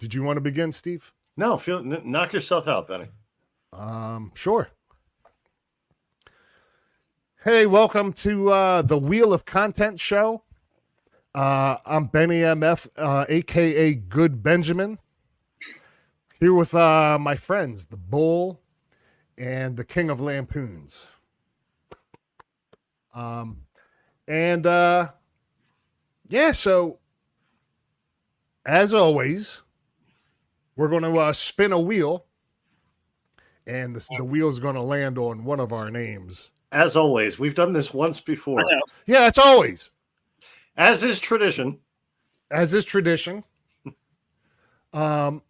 Did you want to begin, Steve? No, knock yourself out, Benny. Sure. Hey, welcome to the Wheel of Content show. I'm Benny MF, aka Good Benjamin, here with my friends, the Bull and the King of Lampoons. So as always, we're going to spin a wheel, and the wheel is going to land on one of our names. As always, we've done this once before. Yeah, it's always. As is tradition. And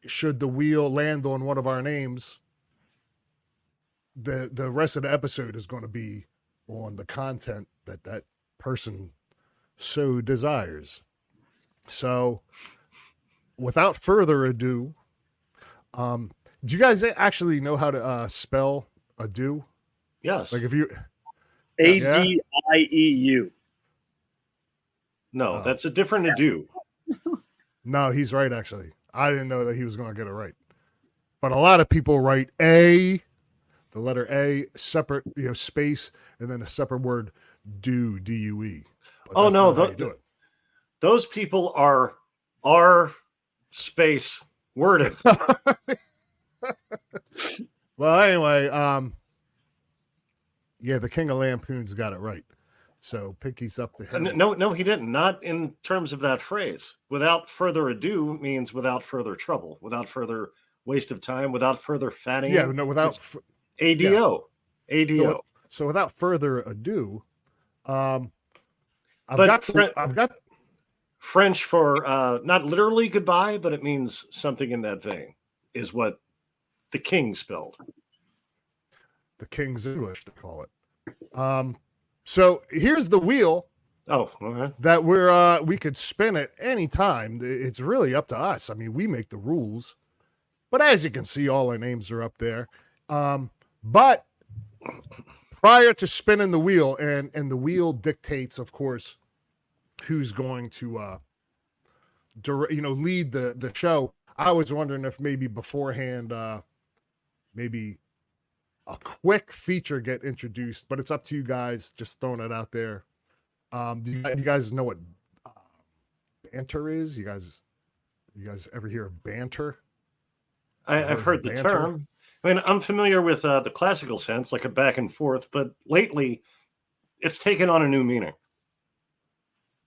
should the wheel land on one of our names, the rest of the episode is going to be on the content that person so desires. So, without further ado, do you guys actually know how to spell ado? Yes. Like if you ADIEU. No, that's a different ado. No, he's right, actually. I didn't know that he was going to get it right. But a lot of people write the letter A, separate, space, and then a separate word, do, D-U-E. Oh, no, those people are R space worded. Well, anyway, the King of Lampoons got it right. So Pinky's up the hill. No, he didn't. Not in terms of that phrase. Without further ado means without further trouble, without further waste of time, without further fatting. Yeah, no, without ADO. Yeah. ADO. So without further ado, I've got French for not literally goodbye, but it means something in that vein, is what the king spelled. The King's English, to call it. So here's the wheel. Oh, okay. That we could spin it anytime. It's really up to us. I mean, we make the rules. But as you can see, all our names are up there. But prior to spinning the wheel, and the wheel dictates, of course, who's going to lead the show. I was wondering if maybe beforehand, maybe a quick feature get introduced, but it's up to you guys. Just throwing it out there. Do you guys know what banter is? You guys ever hear of banter? I've heard the term. I mean, I'm familiar with the classical sense, like a back and forth, but lately it's taken on a new meaning.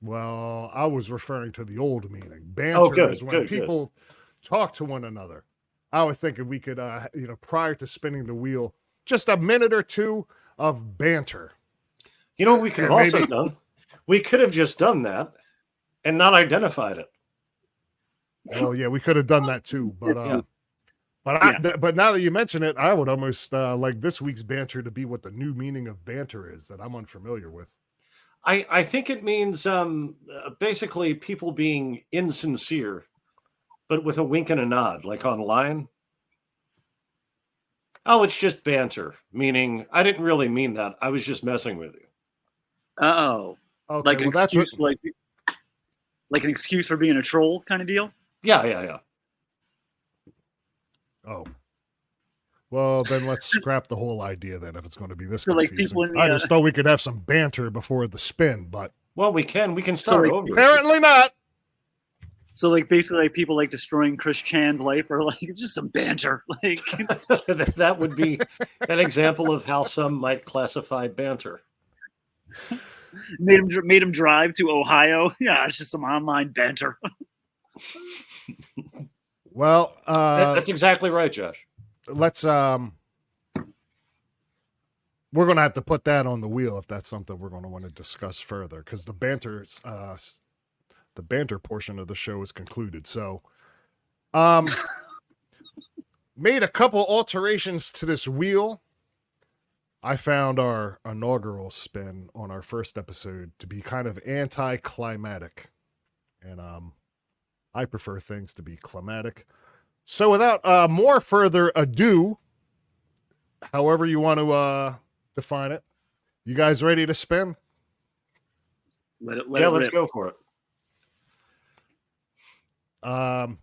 Well, I was referring to the old meaning. Banter is when people talk to one another. I was thinking we could, prior to spinning the wheel, just a minute or two of banter. You know what we could have also done? We could have just done that and not identified it. Well, yeah, we could have done that too, but but now that you mention it, I would almost like this week's banter to be what the new meaning of banter is that I'm unfamiliar with. I think it means basically people being insincere, but with a wink and a nod, like online. Oh, it's just banter, meaning I didn't really mean that. I was just messing with you. Oh, okay, like an excuse, like an excuse for being a troll kind of deal. Yeah. Oh, well, then let's scrap the whole idea then if it's going to be this like confusing. I just thought we could have some banter before the spin, but we can start over. Apparently not. So basically people destroying Chris Chan's life, or it's just some banter. That would be an example of how some might classify banter. made him drive to Ohio. Yeah, it's just some online banter. Well, that's exactly right, Josh. Let's we're going to have to put that on the wheel if that's something we're going to want to discuss further, because the banter portion of the show is concluded. So made a couple alterations to this wheel. I found our inaugural spin on our first episode to be kind of anticlimactic, and I prefer things to be climatic. So without more further ado, however you want to define it, you guys ready to spin? Let's go for it. I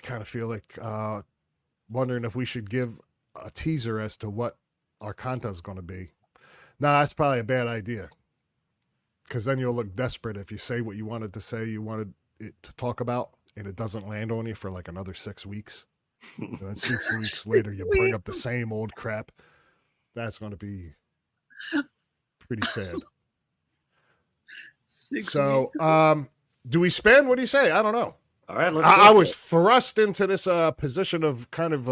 kind of feel like wondering if we should give a teaser as to what our content's going to be. No, that's probably a bad idea. Because then you'll look desperate if you say what you wanted to say, you wanted it to talk about, and it doesn't land on you for like another 6 weeks. And then 6 weeks later, you bring up the same old crap. That's going to be pretty sad. So, do we spin? What do you say? I don't know. All right, I was thrust into this position of kind of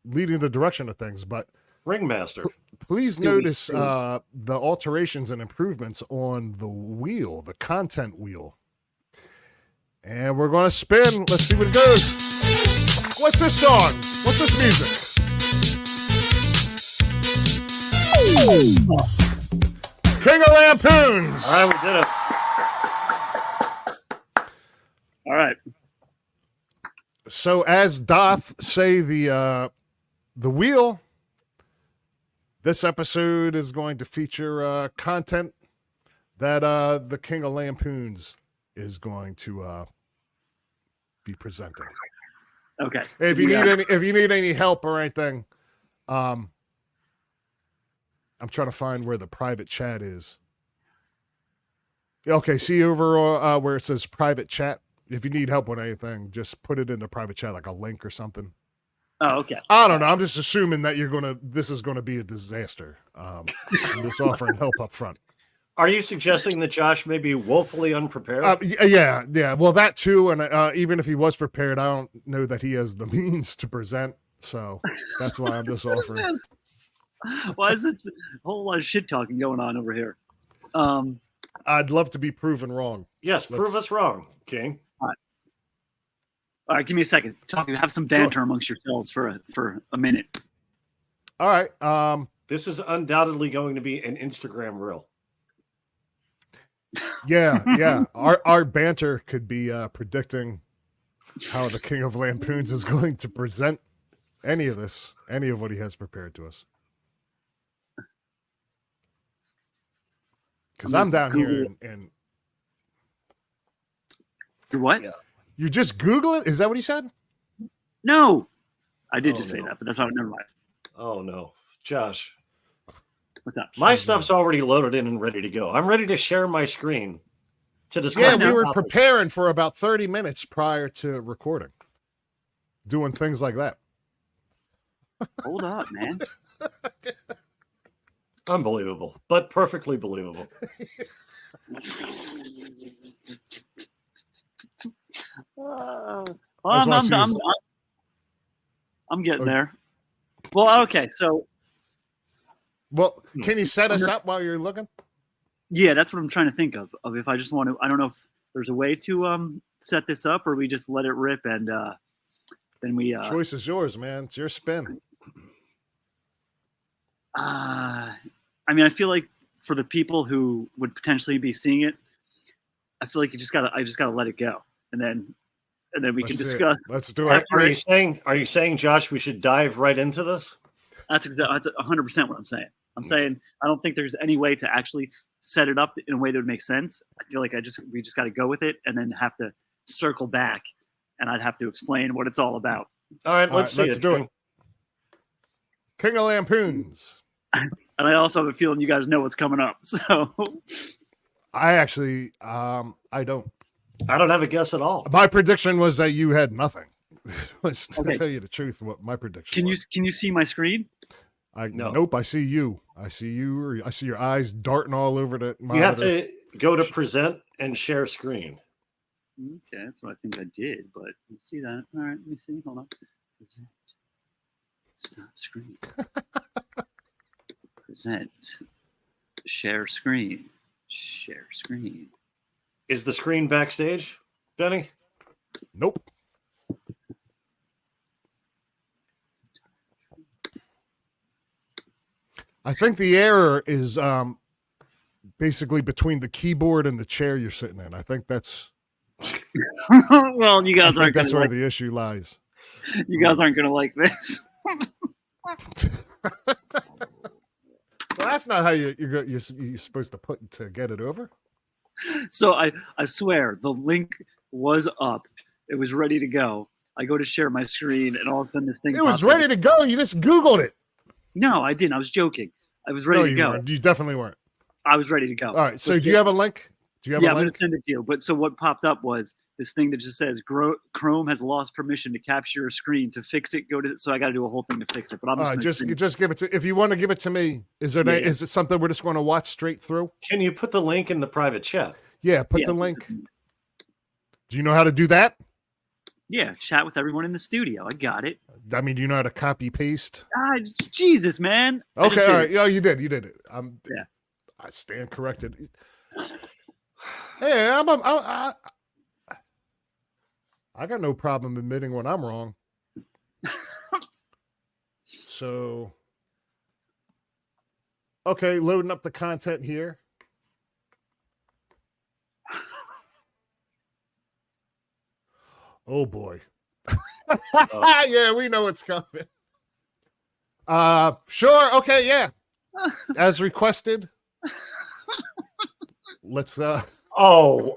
leading the direction of things, but Ringmaster. Please notice the alterations and improvements on the wheel, the content wheel. And we're going to spin. Let's see what it goes. What's this song? What's this music? King of Lampoons. All right, we did it. All right. So as doth say the wheel, this episode is going to feature content that the King of Lampoons is going to be presenting. Okay. If you need any help or anything, I'm trying to find where the private chat is. Okay, see over where it says private chat. If you need help with anything, just put it in the private chat, like a link or something. Oh, okay. I don't know. I'm just assuming that this is gonna be a disaster. I'm just offering help up front. Are you suggesting that Josh may be woefully unprepared? Yeah. Well, that too, and even if he was prepared, I don't know that he has the means to present. So that's why I'm just offering. Why is this a whole lot of shit talking going on over here? I'd love to be proven wrong. Yes, prove us wrong, King. All right, give me a second. Have some banter amongst yourselves for a minute. All right. This is undoubtedly going to be an Instagram reel. Yeah. Our banter could be predicting how the King of Lampoons is going to present any of what he has prepared to us. Because I'm down here and You're what? Yeah. You just Google it? Is that what he said? No, I did say that, but that's not. Never mind. Oh no, Josh. What's up? My stuff's already loaded in and ready to go. I'm ready to share my screen to discuss. Yeah, we were preparing for about 30 minutes prior to recording, doing things like that. Hold up, man. Unbelievable, but perfectly believable. I'm getting there. Well, okay, so. Well, can you set us up while you're looking? Yeah, that's what I'm trying to think of if I just want to. I don't know if there's a way to set this up, or we just let it rip and then we. Choice is yours, man. It's your spin. I mean, I feel like for the people who would potentially be seeing it, I feel like I just gotta let it go, and then we can discuss. Let's do it. Are you saying, Josh, we should dive right into this? That's 100% what I'm saying. I'm saying I don't think there's any way to actually set it up in a way that would make sense. I feel like we just got to go with it, and then have to circle back, and I'd have to explain what it's all about. All right, let's do it. King of Lampoons. And I also have a feeling you guys know what's coming up. So I actually, I don't. I don't have a guess at all. My prediction was that you had nothing. Let's tell you the truth. What my prediction was. Can you see my screen? No. Nope. I see you. I see you. I see your eyes darting all over the monitor. You have to go to present and share screen. Okay, that's what I think I did, but let's see that. All right, let me see. Hold on. Present. Stop screen. Present. Share screen. Share screen. Is the screen backstage, Benny? Nope. I think the error is basically between the keyboard and the chair you're sitting in. I think that's. Well, you guys aren't. That's where the issue lies. You guys aren't going to like this. Well, that's not how you're supposed to get it over. So I swear the link was up. It was ready to go. I go to share my screen, and all of a sudden this thing. It was ready to go. You just Googled it. No, I didn't. I was joking. I was ready to go. Weren't. You definitely weren't. I was ready to go. All right. So do you have a link? Do you have a link? I'm going to send it to you. But so what popped up was this thing that just says Chrome has lost permission to capture your screen. To fix it, so I got to do a whole thing to fix it. But I'm just give it to. If you want to give it to me, is it something we're just going to watch straight through? Can you put the link in the private chat? Yeah, put the link. Do you know how to do that? Yeah, chat with everyone in the studio. I got it. I mean, do you know how to copy paste? Jesus, man. Okay, all right. Oh, you did it. Yeah. I stand corrected. Hey, I got no problem admitting when I'm wrong. So, okay, loading up the content here. Oh boy. Yeah, we know it's coming. Sure. Okay, yeah. As requested. Let's no. All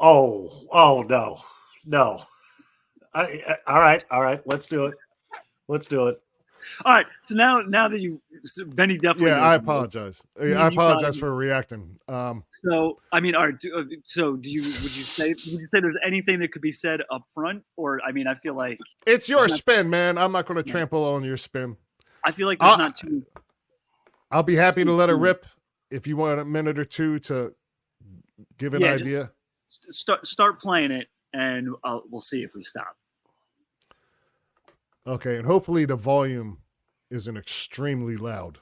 right. Let's do it. All right. So now that Benny definitely. Yeah, I apologize. I apologize for reacting. So I mean, all right. So would you say there's anything that could be said up front, or I mean, I feel like it's your spin, man. I'm not going to trample on your spin. I feel like there's not too. I'll be happy to let it rip if you want a minute or two to give an idea. Start playing it, and we'll see if we stop. Okay, and hopefully the volume isn't extremely loud.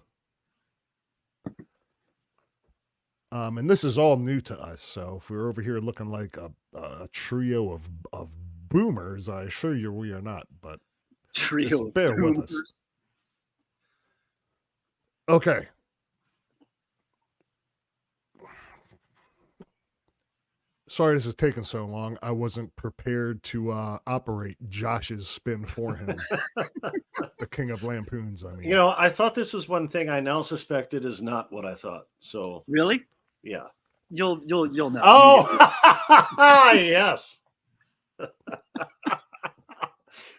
And this is all new to us, so if we're over here looking like a trio of boomers, I assure you we are not. But trio, just bear with us. Okay. Sorry this is taking so long. I wasn't prepared to operate Josh's spin for him. The king of lampoons, I mean. I thought this was one thing I now suspected is not what I thought. So really? Yeah. You'll know. Oh, yes.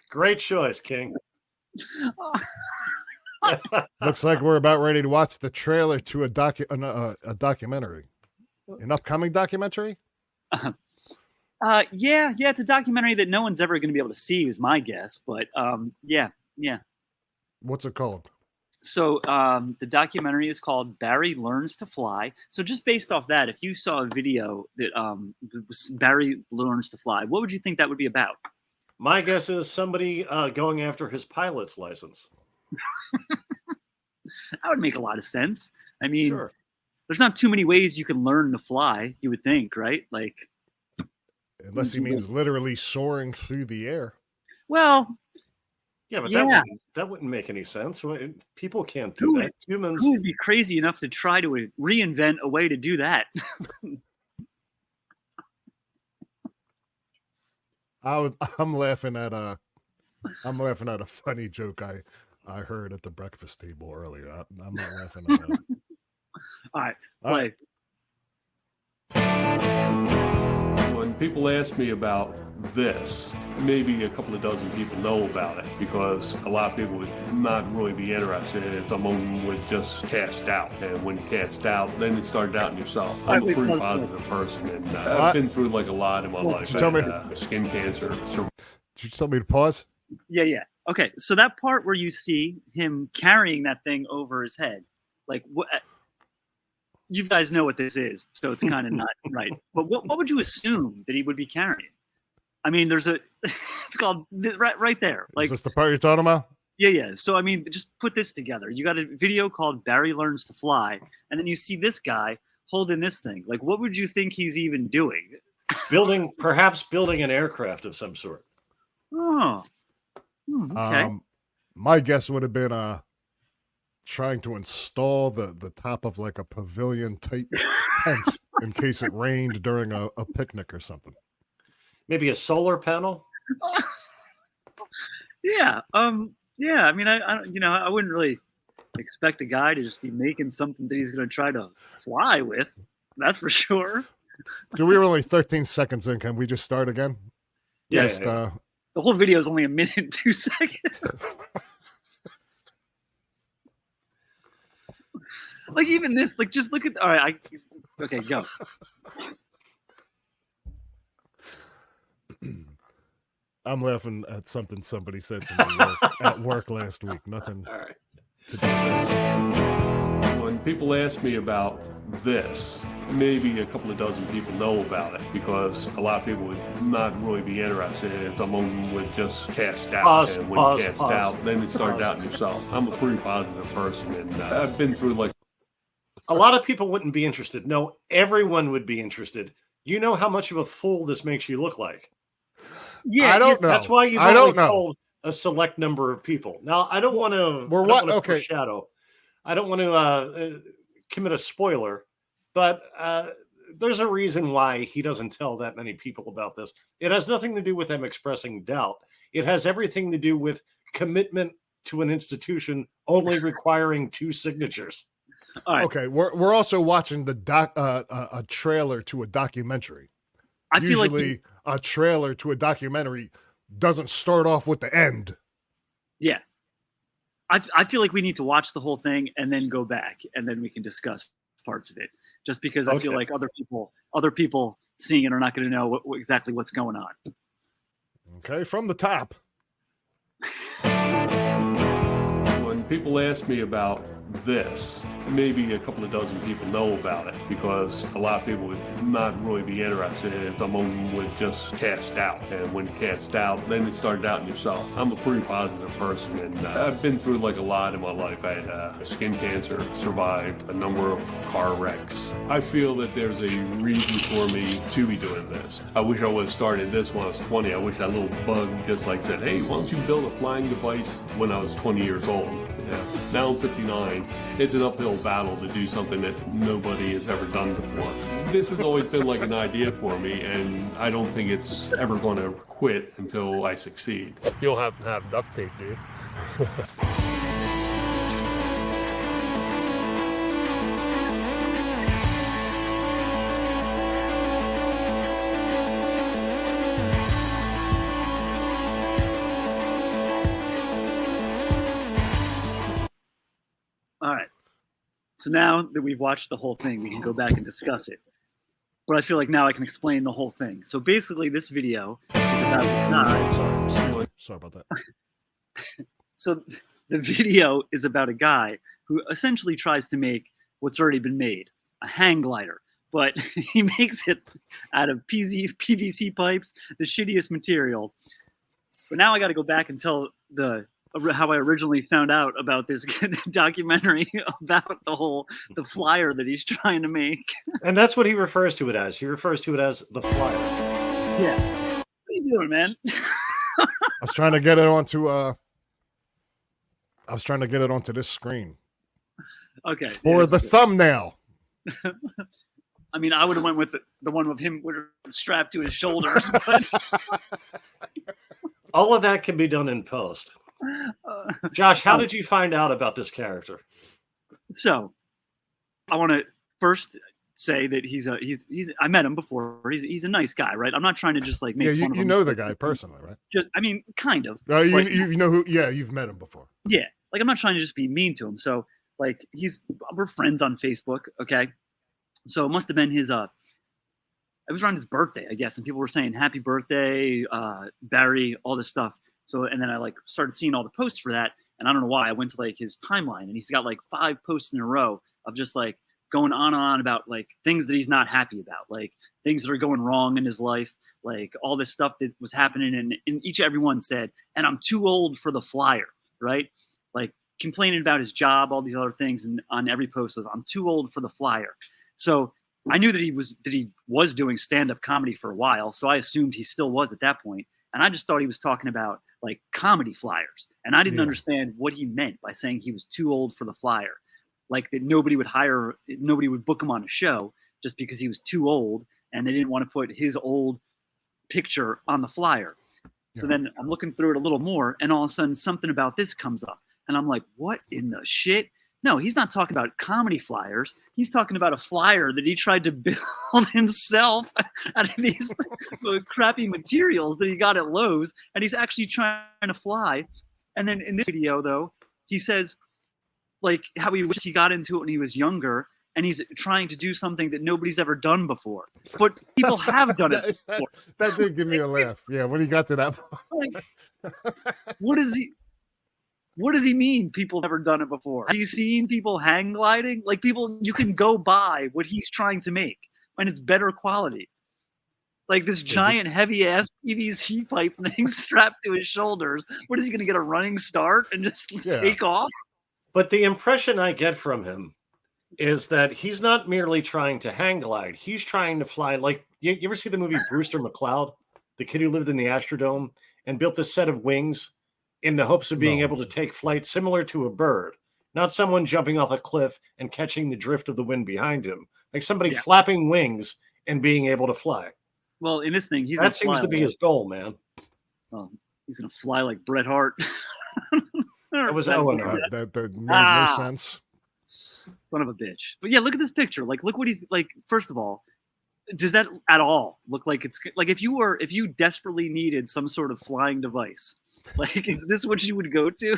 Great choice, King. Looks like we're about ready to watch the trailer to a documentary. An upcoming documentary? Yeah, it's a documentary that no one's ever going to be able to see, is my guess. But yeah. What's it called? So the documentary is called Barry Learns to Fly. So just based off that, if you saw a video that Barry Learns to Fly, what would you think that would be about? My guess is somebody going after his pilot's license. That would make a lot of sense. I mean, sure. There's not too many ways you can learn to fly, you would think, right? Like, unless he means literally soaring through the air. Well, yeah, but that wouldn't make any sense. People can't do that. Humans. Who would be crazy enough to try to reinvent a way to do that? I'm laughing at a funny joke I heard at the breakfast table earlier. I'm not laughing at that. All right, play. When people ask me about this, maybe a couple of dozen people know about it because a lot of people would not really be interested in it. Some of them would just cast doubt. And when you cast doubt, then you start doubting yourself. I'm a pretty positive person, and I've been through like a lot in my life. I had skin cancer. Did you tell me to pause? Yeah. Okay, so that part where you see him carrying that thing over his head, like what? You guys know what this is, so it's kind of not right. But what would you assume that he would be carrying? I mean, it's called right there. Like, is this the part you're talking about? Yeah. So, I mean, just put this together. You got a video called Barry Learns to Fly, and then you see this guy holding this thing. Like, what would you think he's even doing? Perhaps building an aircraft of some sort. Oh. Okay. My guess would have been trying to install the top of like a pavilion type tent in case it rained during a picnic or something. Maybe a solar panel. Yeah. Yeah. I mean, I wouldn't really expect a guy to just be making something that he's going to try to fly with. That's for sure. Do we were only 13 seconds in? Can we just start again? Yeah, Just, yeah. The whole video is only a minute and 2 seconds. Like even this, like just look at. All right, okay, go. I'm laughing at something somebody said to me at work last week. Nothing All right. to do with this. When people ask me about this, maybe a couple of dozen people know about it because a lot of people would not really be interested in it. Some of them would just cast doubt. Pause, And when pause, you cast pause. doubt, then you start Pause. doubting yourself. I'm a pretty positive person, and I've been through like A lot of people wouldn't be interested. No, everyone would be interested. You know how much of a fool this makes you look like. Yeah, I don't know. That's why you've I only don't know. told a select number of people. Now, I don't want to. We're what? Okay. Foreshadow. I don't want to commit a spoiler, but there's a reason why he doesn't tell that many people about this. It has nothing to do with them expressing doubt. It has everything to do with commitment to an institution only requiring 2 signatures. All right. Okay, we're also watching the a trailer to a documentary. I feel like Usually, a trailer to a documentary doesn't start off with the end. yeah. I feel like we need to watch the whole thing and then go back and then we can discuss parts of it. Just because I feel Okay. like other people seeing it are not going to know exactly what's going on. Okay, from the top. when people ask me about this, maybe a couple of dozen people know about it because a lot of people would not really be interested in it. Some of them would just cast doubt. And when you cast doubt, then you start doubting yourself. I'm a pretty positive person, and I've been through like a lot in my life. I had skin cancer, survived a number of car wrecks. I feel that there's a reason for me to be doing this. I wish I would have started this when I was 20. I wish that little bug just like said, hey, why don't you build a flying device when I was 20 years old? Yeah. Now I'm 59. It's an uphill battle to do something that nobody has ever done before. This has always been like an idea for me, and I don't think it's ever going to quit until I succeed. You don't have to have duct tape, dude. All right. So now that we've watched the whole thing, we can go back and discuss it. But I feel like now I can explain the whole thing. So basically, this video is about the guy. Sorry about that. So the video is about a guy who essentially tries to make what's already been made, a hang glider. But he makes it out of PVC pipes, the shittiest material. But now I got to go back and tell how I originally found out about this documentary about the flyer that he's trying to make. And that's what he refers to it as. He refers to it as the flyer. Yeah. What are you doing, man? I was trying to get it onto this screen. Okay. For the thumbnail. I mean, I would have went with the one with him strapped to his shoulders. But all of that can be done in post. Josh, how did you find out about this character? So, I want to first say that he's I met him before. He's a nice guy, right? I'm not trying to just like make fun of him. You know the guy personally, right? I mean, kind of. You know who? Yeah, you've met him before. Yeah, like I'm not trying to just be mean to him. So, like we're friends on Facebook, okay? So it must have been it was around his birthday, I guess, and people were saying happy birthday, Barry, all this stuff. So, and then I like started seeing all the posts for that, and I don't know why I went to like his timeline, and he's got like 5 posts in a row of just like going on and on about like things that he's not happy about, like things that are going wrong in his life, like all this stuff that was happening, and everyone said, and I'm too old for the flyer, right? Like complaining about his job, all these other things, and on every post was, I'm too old for the flyer. So I knew that he was doing stand-up comedy for a while, so I assumed he still was at that point, and I just thought he was talking about like comedy flyers, and I didn't understand what he meant by saying he was too old for the flyer, like that nobody would book him on a show just because he was too old, and they didn't want to put his old picture on the flyer. So then I'm looking through it a little more, and all of a sudden something about this comes up, and I'm like, what in the shit? No, he's not talking about comedy flyers. He's talking about a flyer that he tried to build himself out of these crappy materials that he got at Lowe's, and he's actually trying to fly. And then in this video, though, he says, like, how he wished he got into it when he was younger, and he's trying to do something that nobody's ever done before. But people have done it before. That did give me a laugh. Yeah, when he got to that part. Like, what does he mean people have never done it before? Have you seen people hang gliding? Like, people, you can go buy what he's trying to make, and it's better quality. Like this giant heavy ass PVC pipe thing strapped to his shoulders. What is he going to get, a running start and just take off? But the impression I get from him is that he's not merely trying to hang glide. He's trying to fly. Like, you ever see the movie Brewster McCloud, the kid who lived in the Astrodome and built this set of wings in the hopes of being able to take flight similar to a bird, not someone jumping off a cliff and catching the drift of the wind behind him, like somebody flapping wings and being able to fly. Well, in this thing, that seems to be his goal, man. He's going to fly like Bret Hart. That was Owen. That made no sense. Son of a bitch. But yeah, look at this picture. Like, look what he's like. First of all, does that at all look like it's like if you desperately needed some sort of flying device? Like, is this what you would go to?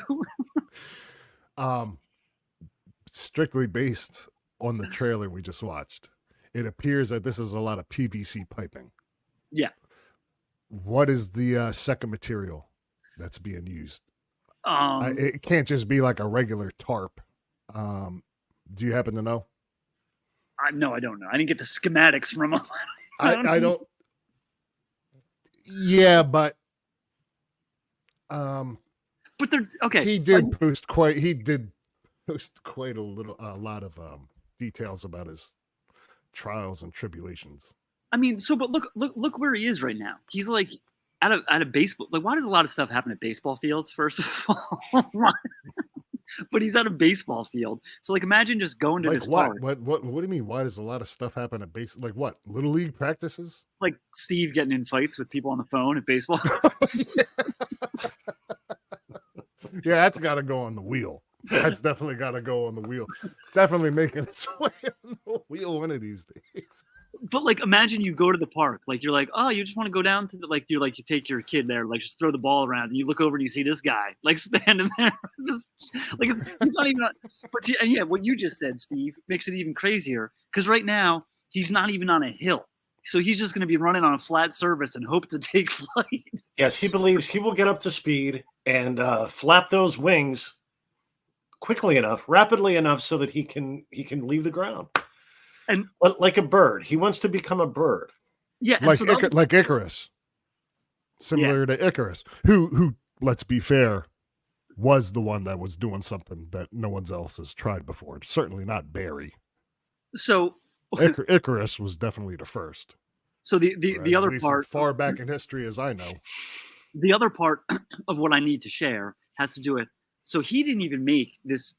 Strictly based on the trailer we just watched, it appears that this is a lot of PVC piping. Yeah. What is the second material that's being used? It can't just be like a regular tarp. Do you happen to know? No, I don't know. I didn't get the schematics from him. I don't. Yeah, but they're okay. He did post quite a lot of details about his trials and tribulations. I mean, but look where he is right now. He's like at a baseball. Like, why does a lot of stuff happen at baseball fields? First of all, but he's at a baseball field. So, like, imagine just going to this park. What do you mean? Why does a lot of stuff happen at base? Like what? Little league practices? Like Steve getting in fights with people on the phone at baseball. Yeah, that's got to go on the wheel. That's definitely got to go on the wheel. Definitely making its way on the wheel one of these days. But like, imagine you go to the park, like you're like, oh, you just want to go down to the, you take your kid there, like just throw the ball around, and you look over and you see this guy like standing there, he's not even. And yeah, what you just said, Steve, makes it even crazier because right now he's not even on a hill, so he's just going to be running on a flat surface and hope to take flight. Yes, he believes he will get up to speed and flap those wings quickly enough, rapidly enough, so that he can leave the ground. And like a bird, he wants to become a bird. Yeah, like Icarus, similar to Icarus, who, let's be fair, was the one that was doing something that no one else has tried before. Certainly not Barry. So Icarus was definitely the first. So the other part, far back in history as I know, the other part of what I need to share has to do with. So he didn't even make this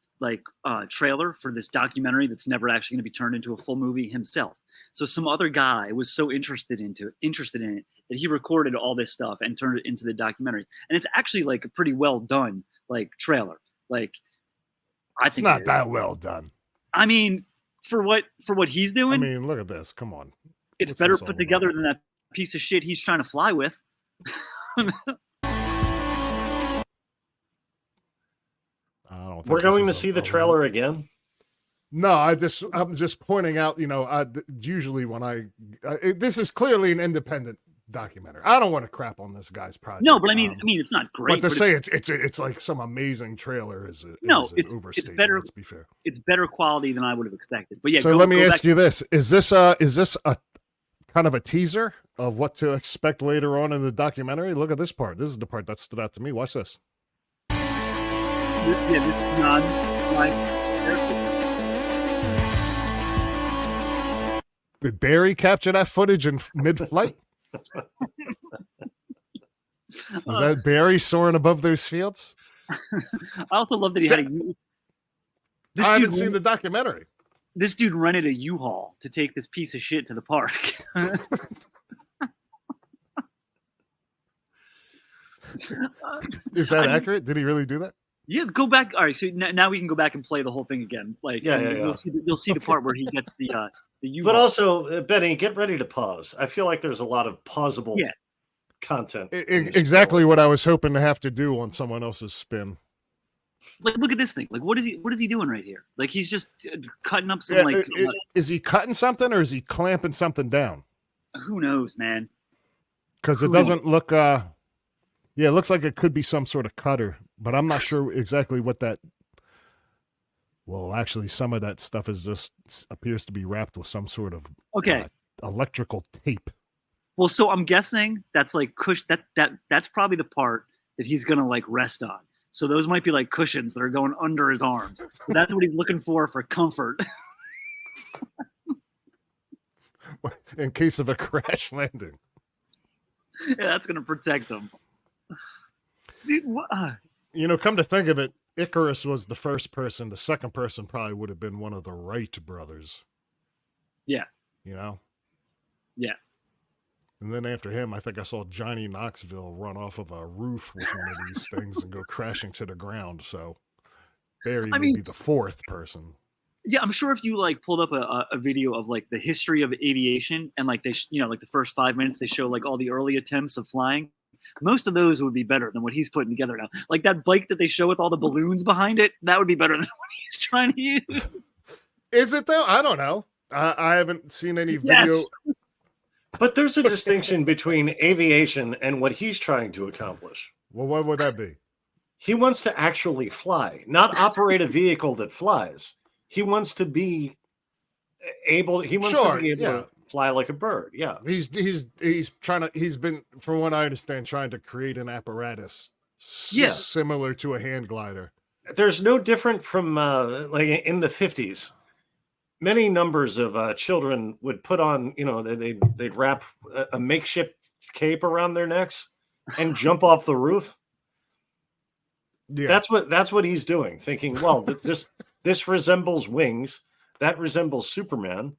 trailer for this documentary that's never actually going to be turned into a full movie himself. So some other guy was so interested in it that he recorded all this stuff and turned it into the documentary. And it's actually like a pretty well done trailer. Like, I think it's not that well done. I mean, for what he's doing. I mean, look at this. Come on. It's better put together than that piece of shit he's trying to fly with. We're going to see the trailer again. No, I'm just pointing out. Usually when this is clearly an independent documentary. I don't want to crap on this guy's project. No, but I mean, it's not great. But to say it's like some amazing trailer is it's better. Let's be fair. It's better quality than I would have expected. But yeah. So let me ask you this: Is this a kind of a teaser of what to expect later on in the documentary? Look at this part. This is the part that stood out to me. Watch this. This is not like. Did Barry capture that footage in mid-flight? Was that Barry soaring above those fields? I also love that he had I haven't seen the documentary. This dude rented a U-Haul to take this piece of shit to the park. Is that accurate? Did he really do that? Yeah, go back. All right, so now we can go back and play the whole thing again. Like, Yeah. You'll see the part where he gets the U-Haul. But also, Benny, get ready to pause. I feel like there's a lot of pausable content. Exactly what I was hoping to have to do on someone else's spin. Like, look at this thing. Like, what is he doing right here? Like, he's just cutting up some is he cutting something or is he clamping something down? Who knows, man? Because it doesn't look. It looks like it could be some sort of cutter, but I'm not sure exactly what that. Well, actually, some of that stuff is just appears to be wrapped with some sort of electrical tape. Well, so I'm guessing that's like that's probably the part that he's gonna like rest on. So those might be like cushions that are going under his arms. That's what he's looking for comfort. In case of a crash landing. Yeah, that's gonna protect him. Dude, what? Come to think of it, Icarus was the first person. The second person probably would have been one of the Wright brothers. Yeah. Yeah. And then after him, I think I saw Johnny Knoxville run off of a roof with one of these things and go crashing to the ground. So Barry would be the fourth person. Yeah, I'm sure if you like pulled up a video of like the history of aviation and like like the first 5 minutes they show like all the early attempts of flying, most of those would be better than what he's putting together now. Like that bike that they show with all the balloons behind it, that would be better than what he's trying to use. Is it though? I don't know. I haven't seen any video. Yes. But there's a distinction between aviation and what he's trying to accomplish. Well, what would that be? He wants to actually fly, not operate a vehicle that flies. He wants to be able. He wants to be able to fly like a bird. Yeah, he's trying to. He's been, from what I understand, trying to create an apparatus similar to a hand glider. There's no different from like in the 50s. Many numbers of children would put on, they'd wrap a makeshift cape around their necks and jump off the roof. Yeah, that's what he's doing. Thinking, well, this resembles wings. That resembles Superman.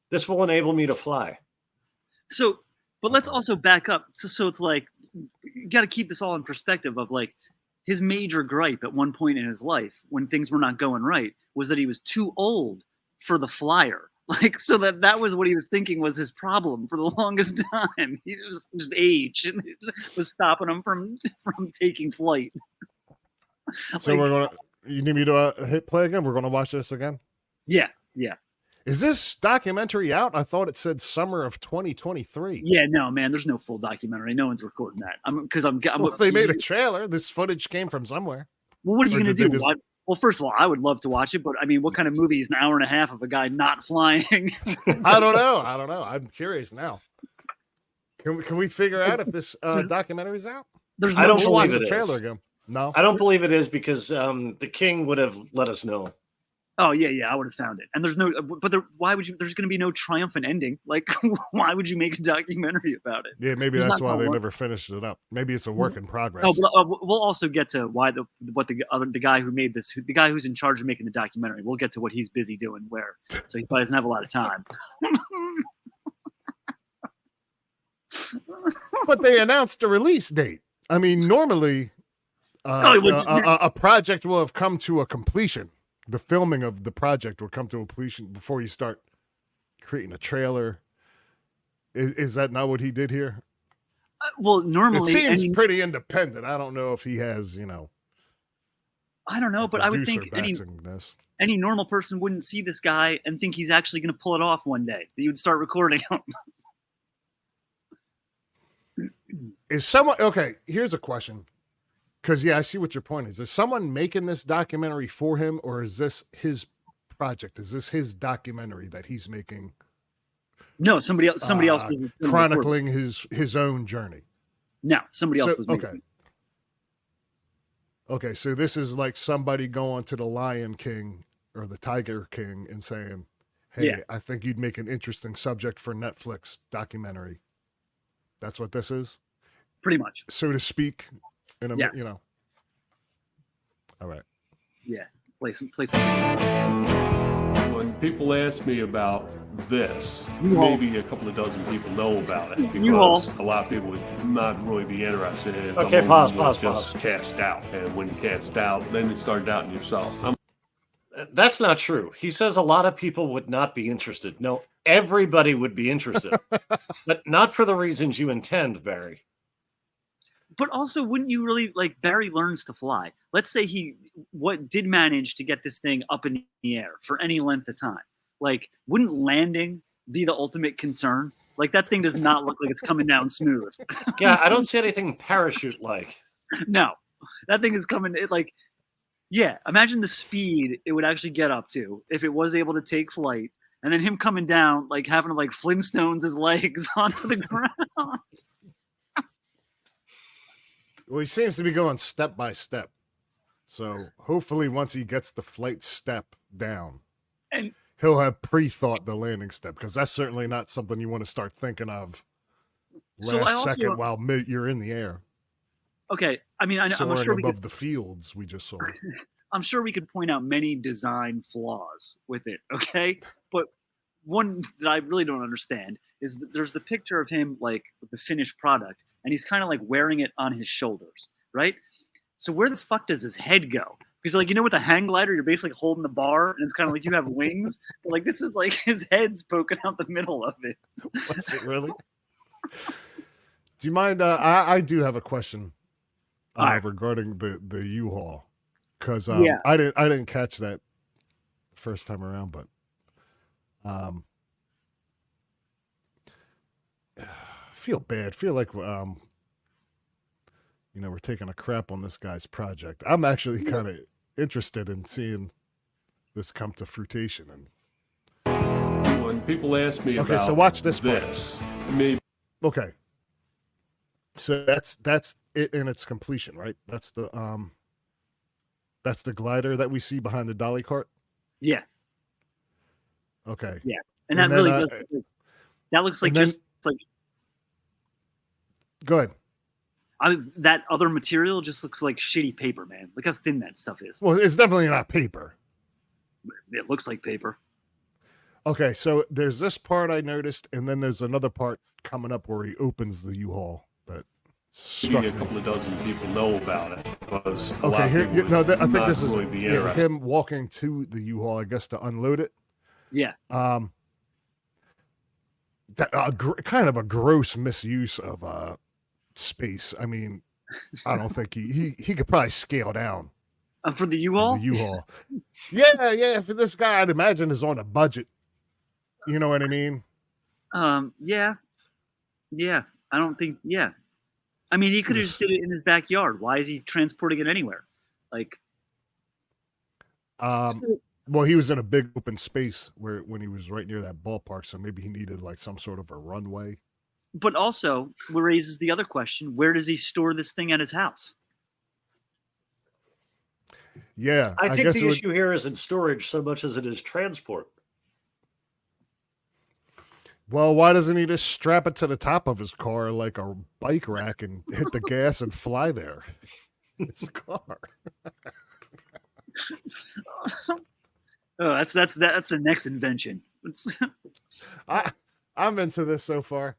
This will enable me to fly. So, but let's also back up. So it's like you got to keep this all in perspective of like his major gripe at one point in his life when things were not going right was that he was too old for the flyer. Like, so that was what he was thinking was his problem for the longest time. He was just age and it was stopping him from taking flight. So you need me to hit play again? We're going to watch this again? Yeah. Is this documentary out? I thought it said summer of 2023. Yeah, no, man, there's no full documentary. No one's recording that. They made a trailer. This footage came from somewhere. Well, what are you going to do? Well, first of all, I would love to watch it, but I mean, what kind of movie is an hour and a half of a guy not flying? I don't know. I'm curious now. Can we figure out if this documentary is out? I don't believe the trailer again. No, I don't believe it is because the King would have let us know. Oh yeah, I would have found it. And there's no, but why would you? There's going to be no triumphant ending. Like, why would you make a documentary about it? Yeah, maybe that's why they never finished it up. Maybe it's a work in progress. Oh, we'll also get to why the guy who made this, the guy who's in charge of making the documentary. We'll get to what he's busy doing, so he probably doesn't have a lot of time. But they announced a release date. I mean, normally, a project will have come to a completion. The filming of the project will come to a completion before you start creating a trailer. Is that not what he did here? Well, normally it seems pretty independent. I don't know if he has, I don't know, but I would think any normal person wouldn't see this guy and think he's actually going to pull it off one day. That you would start recording him. Is someone okay? Here's a question. Because, I see what your point is. Is someone making this documentary for him, or is this his project? Is this his documentary that he's making? No, somebody else. Chronicling his own journey. No, somebody else was making it. Okay, so this is like somebody going to the Lion King or the Tiger King and saying, hey, I think you'd make an interesting subject for Netflix documentary. That's what this is? Pretty much. So to speak. Yes. All right. Yeah. Play some. When people ask me about this, U-Haul. maybe a couple of dozen people know about it U-Haul. because a lot of people would not really be interested in it. Okay, Some pause. just cast out. And when you cast out, then you start doubting yourself. That's not true. He says a lot of people would not be interested. No, everybody would be interested, but not for the reasons you intend, Barry. But also, wouldn't you really like Barry learns to fly? Let's say he did manage to get this thing up in the air for any length of time. Like, wouldn't landing be the ultimate concern? Like, that thing does not look like it's coming down smooth. Yeah, I don't see anything parachute-like. No, that thing is coming. Yeah, imagine the speed it would actually get up to if it was able to take flight, and then him coming down, like having to like Flintstones his legs onto the ground. Well, he seems to be going step by step. So hopefully once he gets the flight step down, And he'll have pre-thought the landing step, because that's certainly not something you want to start thinking of So I last also- second while you're in the air. okay, I mean, I'm Soaring sure we above could, the fields we just saw. I'm sure we could point out many design flaws with it. Okay, but one that I really don't understand is that there's the picture of him like with the finished product, and he's kind of like wearing it on his shoulders, right? So where the fuck does his head go? Because like, you know, with a hang glider, you're basically holding the bar, and it's kind of like you have wings. But, like, this is like his head's poking out the middle of it. Was it really? Do you mind? I do have a question All right. regarding the U-Haul, because Yeah. I didn't catch that first time around, but I feel bad. Feel like we're taking a crap on this guy's project. I'm actually kind of interested in seeing this come to fruition. And When people ask me Okay, about so watch this part. this, maybe okay, so that's it in its completion, right? That's the glider that we see behind the dolly cart. Yeah, Okay. and And that then, really does. That looks like and then- just like Go ahead. that other material just looks like shitty paper, man. Look how thin that stuff is. Well, it's definitely not paper. It looks like paper. Okay, so there's this part I noticed, and then there's another part coming up where he opens the U-Haul that struck a me. couple of dozen people know about it because a lot Okay, of here, people no, would I think not this is really be interested. him walking to the U-Haul, I guess, to unload it. Yeah, Kind of a gross misuse of space. I mean, I don't think he could probably scale down for the U-Haul. the U-Haul. Yeah. For this guy, I'd imagine is on a budget. You know what I mean? Yeah. I don't think. Yeah, I mean, he could have just did it in his backyard. Why is he transporting it anywhere? Like, Well, he was in a big open space when he was right near that ballpark, so maybe he needed like some sort of a runway. but also raises the other question: where does he store this thing at his house? Yeah, I think guess the issue here isn't storage so much as it is transport. Well, why doesn't he just strap it to the top of his car like a bike rack and hit the gas and fly there? His car. Oh, that's the next invention. I'm into this so far.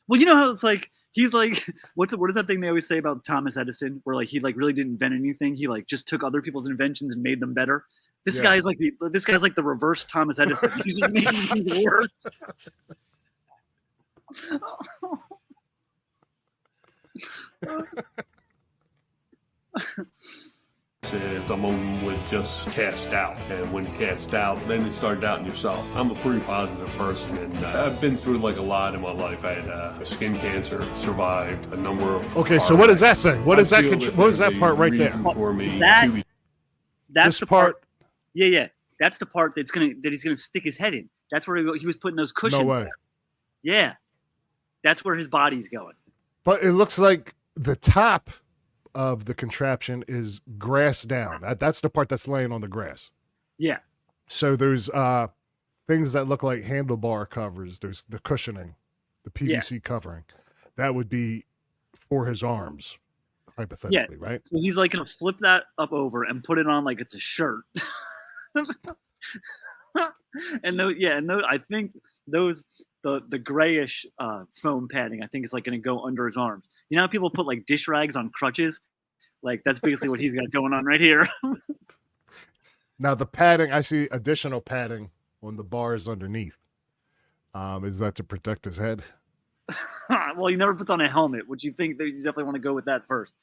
Well, you know how it's like he's like what is that thing they always say about Thomas Edison, where like he like really didn't invent anything. He like just took other people's inventions and made them better. This Yeah. guy's like the reverse Thomas Edison. He's just making things worse. Some of them would just cast out, and when you cast out, then you start doubting yourself. I'm a pretty positive person, and I've been through like a lot in my life. I had skin cancer, survived a number of. Okay, so car what is that wrecks. thing? What I is that? feel What is there's that a part right there? reason for me That- to be That's This the part. Yeah. That's the part that he's gonna stick his head in. That's where he was putting those cushions. No way. there. Yeah, that's where his body's going. But it looks like the top of the contraption is grass down. That's the part that's laying on the grass. Yeah, So there's things that look like handlebar covers. There's the cushioning, the PVC covering. That would be for his arms, hypothetically, right? so he's like gonna flip that up over and put it on like it's a shirt. And I think those the grayish foam padding, I think is like going to go under his arms. You know how people put like dish rags on crutches? Like that's basically what he's got going on right here. Now the padding, I see additional padding on the bars underneath. Is that to protect his head? Well, he never puts on a helmet, which you think that you definitely want to go with that first.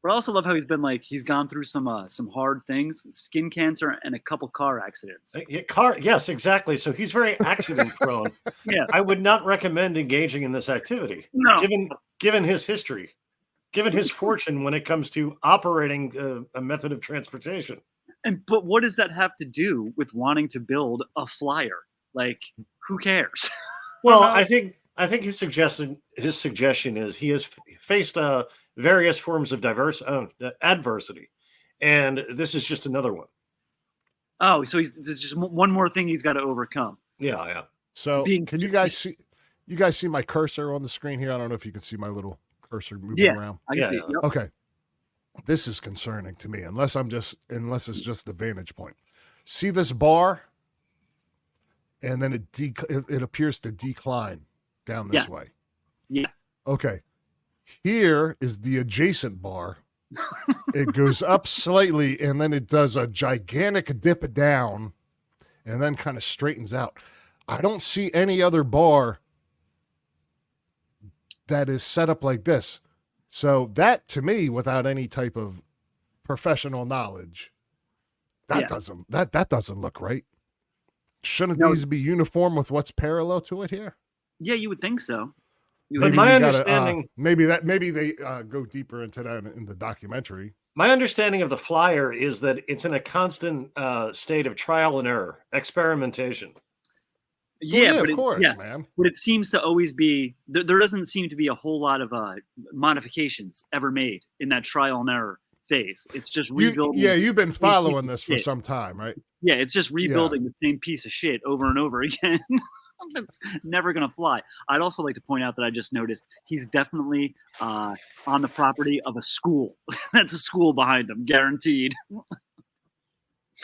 But I also love how he's gone through some hard things, skin cancer, and a couple car accidents. Yes, exactly. So he's very accident prone. Yeah, I would not recommend engaging in this activity. No. Given his history, given his fortune when it comes to operating a method of transportation. But what does that have to do with wanting to build a flyer? Like, who cares? Well, I think his suggestion is he has faced various forms of adversity, and this is just another one. Oh, so it's just one more thing he's got to overcome. Yeah. So can you guys see? You guys see my cursor on the screen here? I don't know if you can see my little cursor moving around. I can see it. Yep. Okay. This is concerning to me, unless it's just the vantage point. See this bar, and then it appears to decline down this way. Yeah. Okay. Here is the adjacent bar. It goes up slightly, and then it does a gigantic dip down, and then kind of straightens out. I don't see any other bar that is set up like this. So that, to me, without any type of professional knowledge, that doesn't look right. Shouldn't these be uniform with what's parallel to it here? Yeah, you would think so. But my understanding, maybe they go deeper into that in the documentary. My understanding of the flyer is that it's in a constant state of trial and error, experimentation. Yeah, of course, man. But it seems to always be there doesn't seem to be a whole lot of modifications ever made in that trial and error phase. It's just rebuilding. You've been following this for some time, right? Yeah, it's just rebuilding the same piece of shit over and over again. That's never gonna fly. I'd also like to point out that I just noticed he's definitely on the property of a school. That's a school behind him, guaranteed.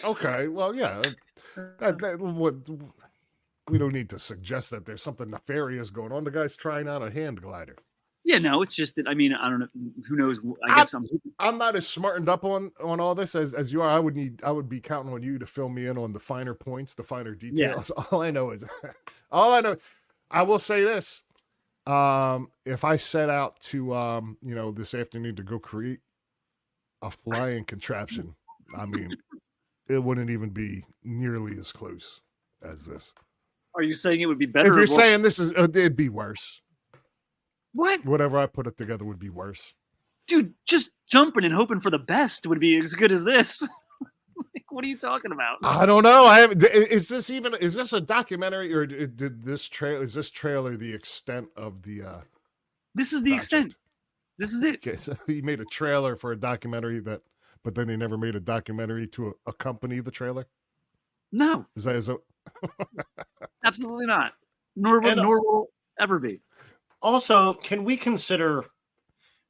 Okay, well, yeah. We don't need to suggest that there's something nefarious going on. The guy's trying out a hand glider. Yeah, no, it's just that, I mean, I don't know. Who knows? I guess I'm not as smartened up on all this as you are. I would be counting on you to fill me in on the finer points, the finer details. Yeah. I will say this. If I set out to, this afternoon to go create a flying contraption, I mean, it wouldn't even be nearly as close as this. Are you saying it would be better? If you're saying this is, it'd be worse. What? Whatever I put it together would be worse. Dude, just jumping and hoping for the best would be as good as this. Like, what are you talking about? I don't know. Is this a documentary, or did this trailer the extent of the This is the project? extent. This is it. Okay, so he made a trailer for a documentary but then he never made a documentary to accompany the trailer? No. Is that Absolutely not. Nor will ever be. Also, can we consider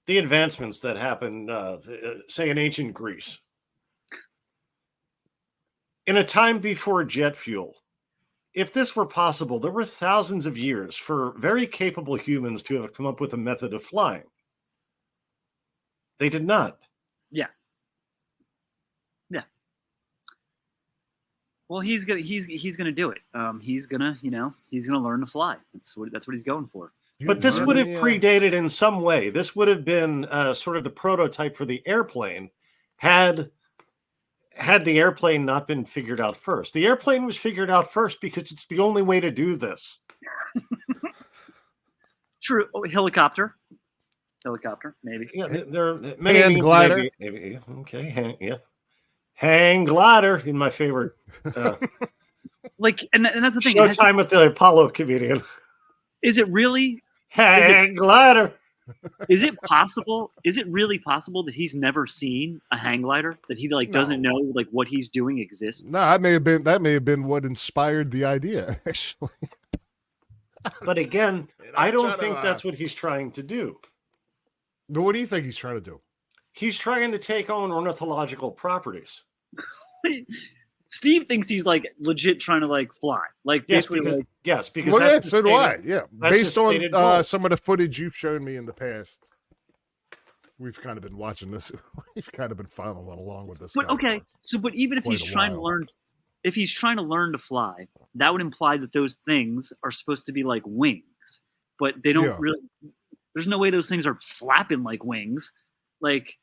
the advancements that happened, say, in ancient Greece? In a time before jet fuel, if this were possible, there were thousands of years for very capable humans to have come up with a method of flying. They did not. Yeah. Well, he's gonna do it. He's gonna learn to fly. That's what he's going for. But this would have predated in some way. This would have been sort of the prototype for the airplane had the airplane not been figured out first. The airplane was figured out first because it's the only way to do this. True. Oh, helicopter, maybe. Yeah, there are many hand glider. Maybe. Okay, hang glider in my favorite. And that's the thing. Showtime with the Apollo comedian. Is it really? Hang glider. Is it possible? Is it really possible that he's never seen a hang glider? That he doesn't know what he's doing exists? No, that may have been what inspired the idea, actually. But again, I don't think that's what he's trying to do. What do you think he's trying to do? He's trying to take on ornithological properties. Steve thinks he's like legit trying to like fly. Like Yes, basically because like yes, because Well, that's yeah, his so do I. stated- Yeah, that's his based stated on goal. some of the footage you've shown me in the past, we've kind of been watching this. We've kind of been following along with this. But guy okay, for so but even if quite he's a trying to while. learn if he's trying to learn to fly, that would imply that those things are supposed to be like wings. But they don't Yeah. really there's no way those things are flapping like wings. Like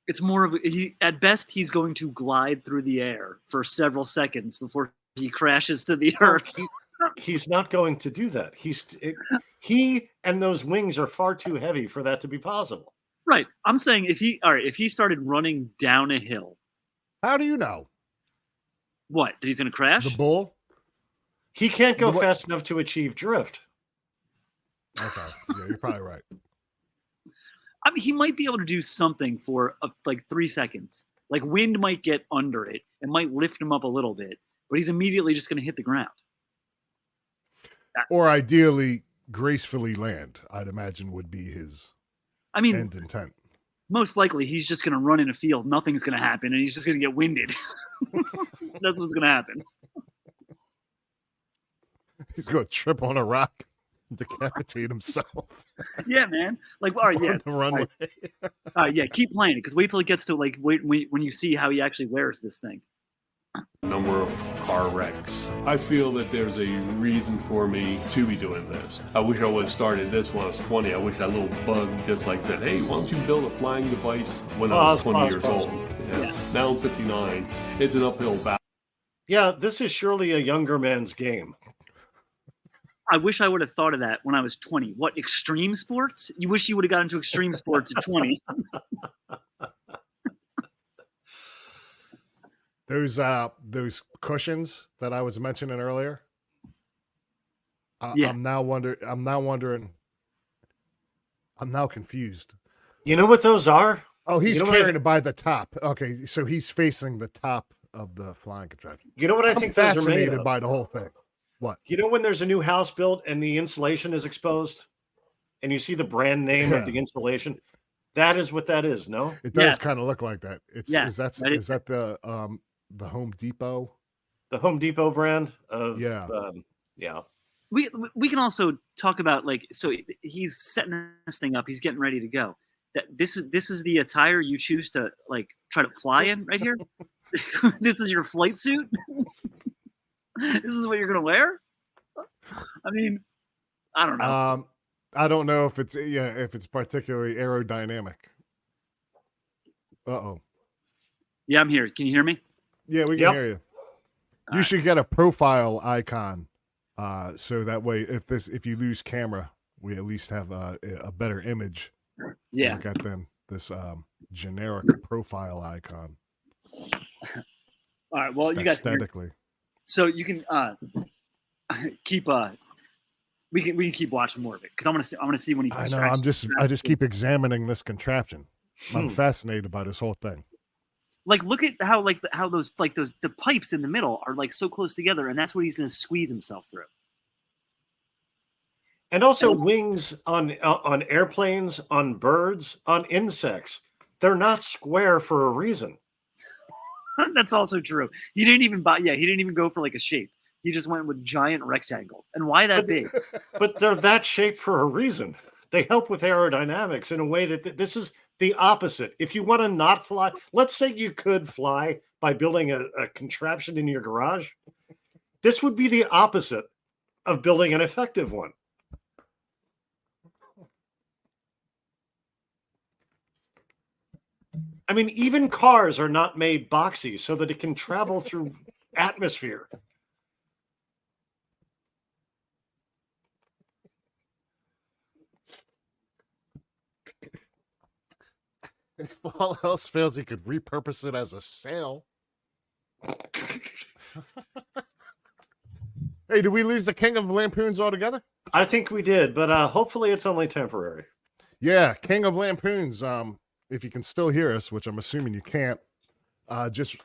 it's more of he at best he's going to glide through the air for several seconds before he crashes to the Well, earth. he's not going to do that. He and those wings are far too heavy for that to be possible. Right. I'm saying if he started running down a hill, How do you know? what? That he's gonna crash? The bull? He can't go What- fast enough to achieve drift. Okay. Yeah, you're probably right. I mean, he might be able to do something for like 3 seconds. Like wind might get under it. It might lift him up a little bit, but he's immediately just going to hit the ground. Or ideally, gracefully land, I'd imagine would be his I mean, end intent. most likely he's just going to run in a field. Nothing's going to happen, and he's just going to get winded. That's what's going to happen. He's going to trip on a rock, decapitate himself Yeah, man. Like, all right, yeah, on the runway. yeah. Keep playing it because wait till it gets to like wait when you see how he actually wears this thing. Number of car wrecks. I feel that there's a reason for me to be doing this. I wish I would have started this when I was 20. I wish that little bug just like said, hey, why don't you build a flying device when I was 20 years old? Yeah. Now I'm 59. It's an uphill battle. Yeah, this is surely a younger man's game. I wish I would have thought of that when I was 20. What, extreme sports? You wish you would have got into extreme sports at 20. Those cushions that I was mentioning earlier. Yeah. I'm now wondering. I'm now confused. You know what those are? Oh, he's You know what carrying it by the top. Okay, so he's facing the top of the flying contraption. You know what I I'm think those are made fascinated of? by the whole thing. What? You know when there's a new house built and the insulation is exposed, and you see the brand name of the insulation? That is what that is. No, It does Yes. kind of look like that. It's Yes, is that that is- is that the Home Depot? the Home Depot brand of Yeah. yeah. We can also talk about like so he's setting this thing up. He's getting ready to go. That this is the attire you choose to like try to fly in right here. This is your flight suit. This is what you're gonna wear. I mean, I don't know. I don't know if it's particularly aerodynamic. Uh-oh. Yeah, I'm here. Can you hear me? Yeah, we can Yep. hear you. All You right. should get a profile icon, so that way if you lose camera, we at least have a better image. Yeah. We got them this generic profile icon All right. Well, you guys. aesthetically. So you can keep we can keep watching more of it because I want to see when he. I know. I just keep examining this contraption. I'm Hmm. fascinated by this whole thing. Like look at how those the pipes in the middle are like so close together, and that's what he's going to squeeze himself through. And also wings on airplanes, on birds, on insects. They're not square for a reason. That's also true. He didn't even buy. Yeah, he didn't even go for like a shape. He just went with giant rectangles. And why that big? But they're that shape for a reason. They help with aerodynamics in a way that this is the opposite. If you want to not fly, let's say you could fly by building a contraption in your garage. This would be the opposite of building an effective one. I mean, even cars are not made boxy so that it can travel through atmosphere. If all else fails, he could repurpose it as a sail. Hey, did we lose the King of Lampoons altogether? I think we did, but hopefully it's only temporary. Yeah, King of Lampoons. If you can still hear us, which I'm assuming you can't, just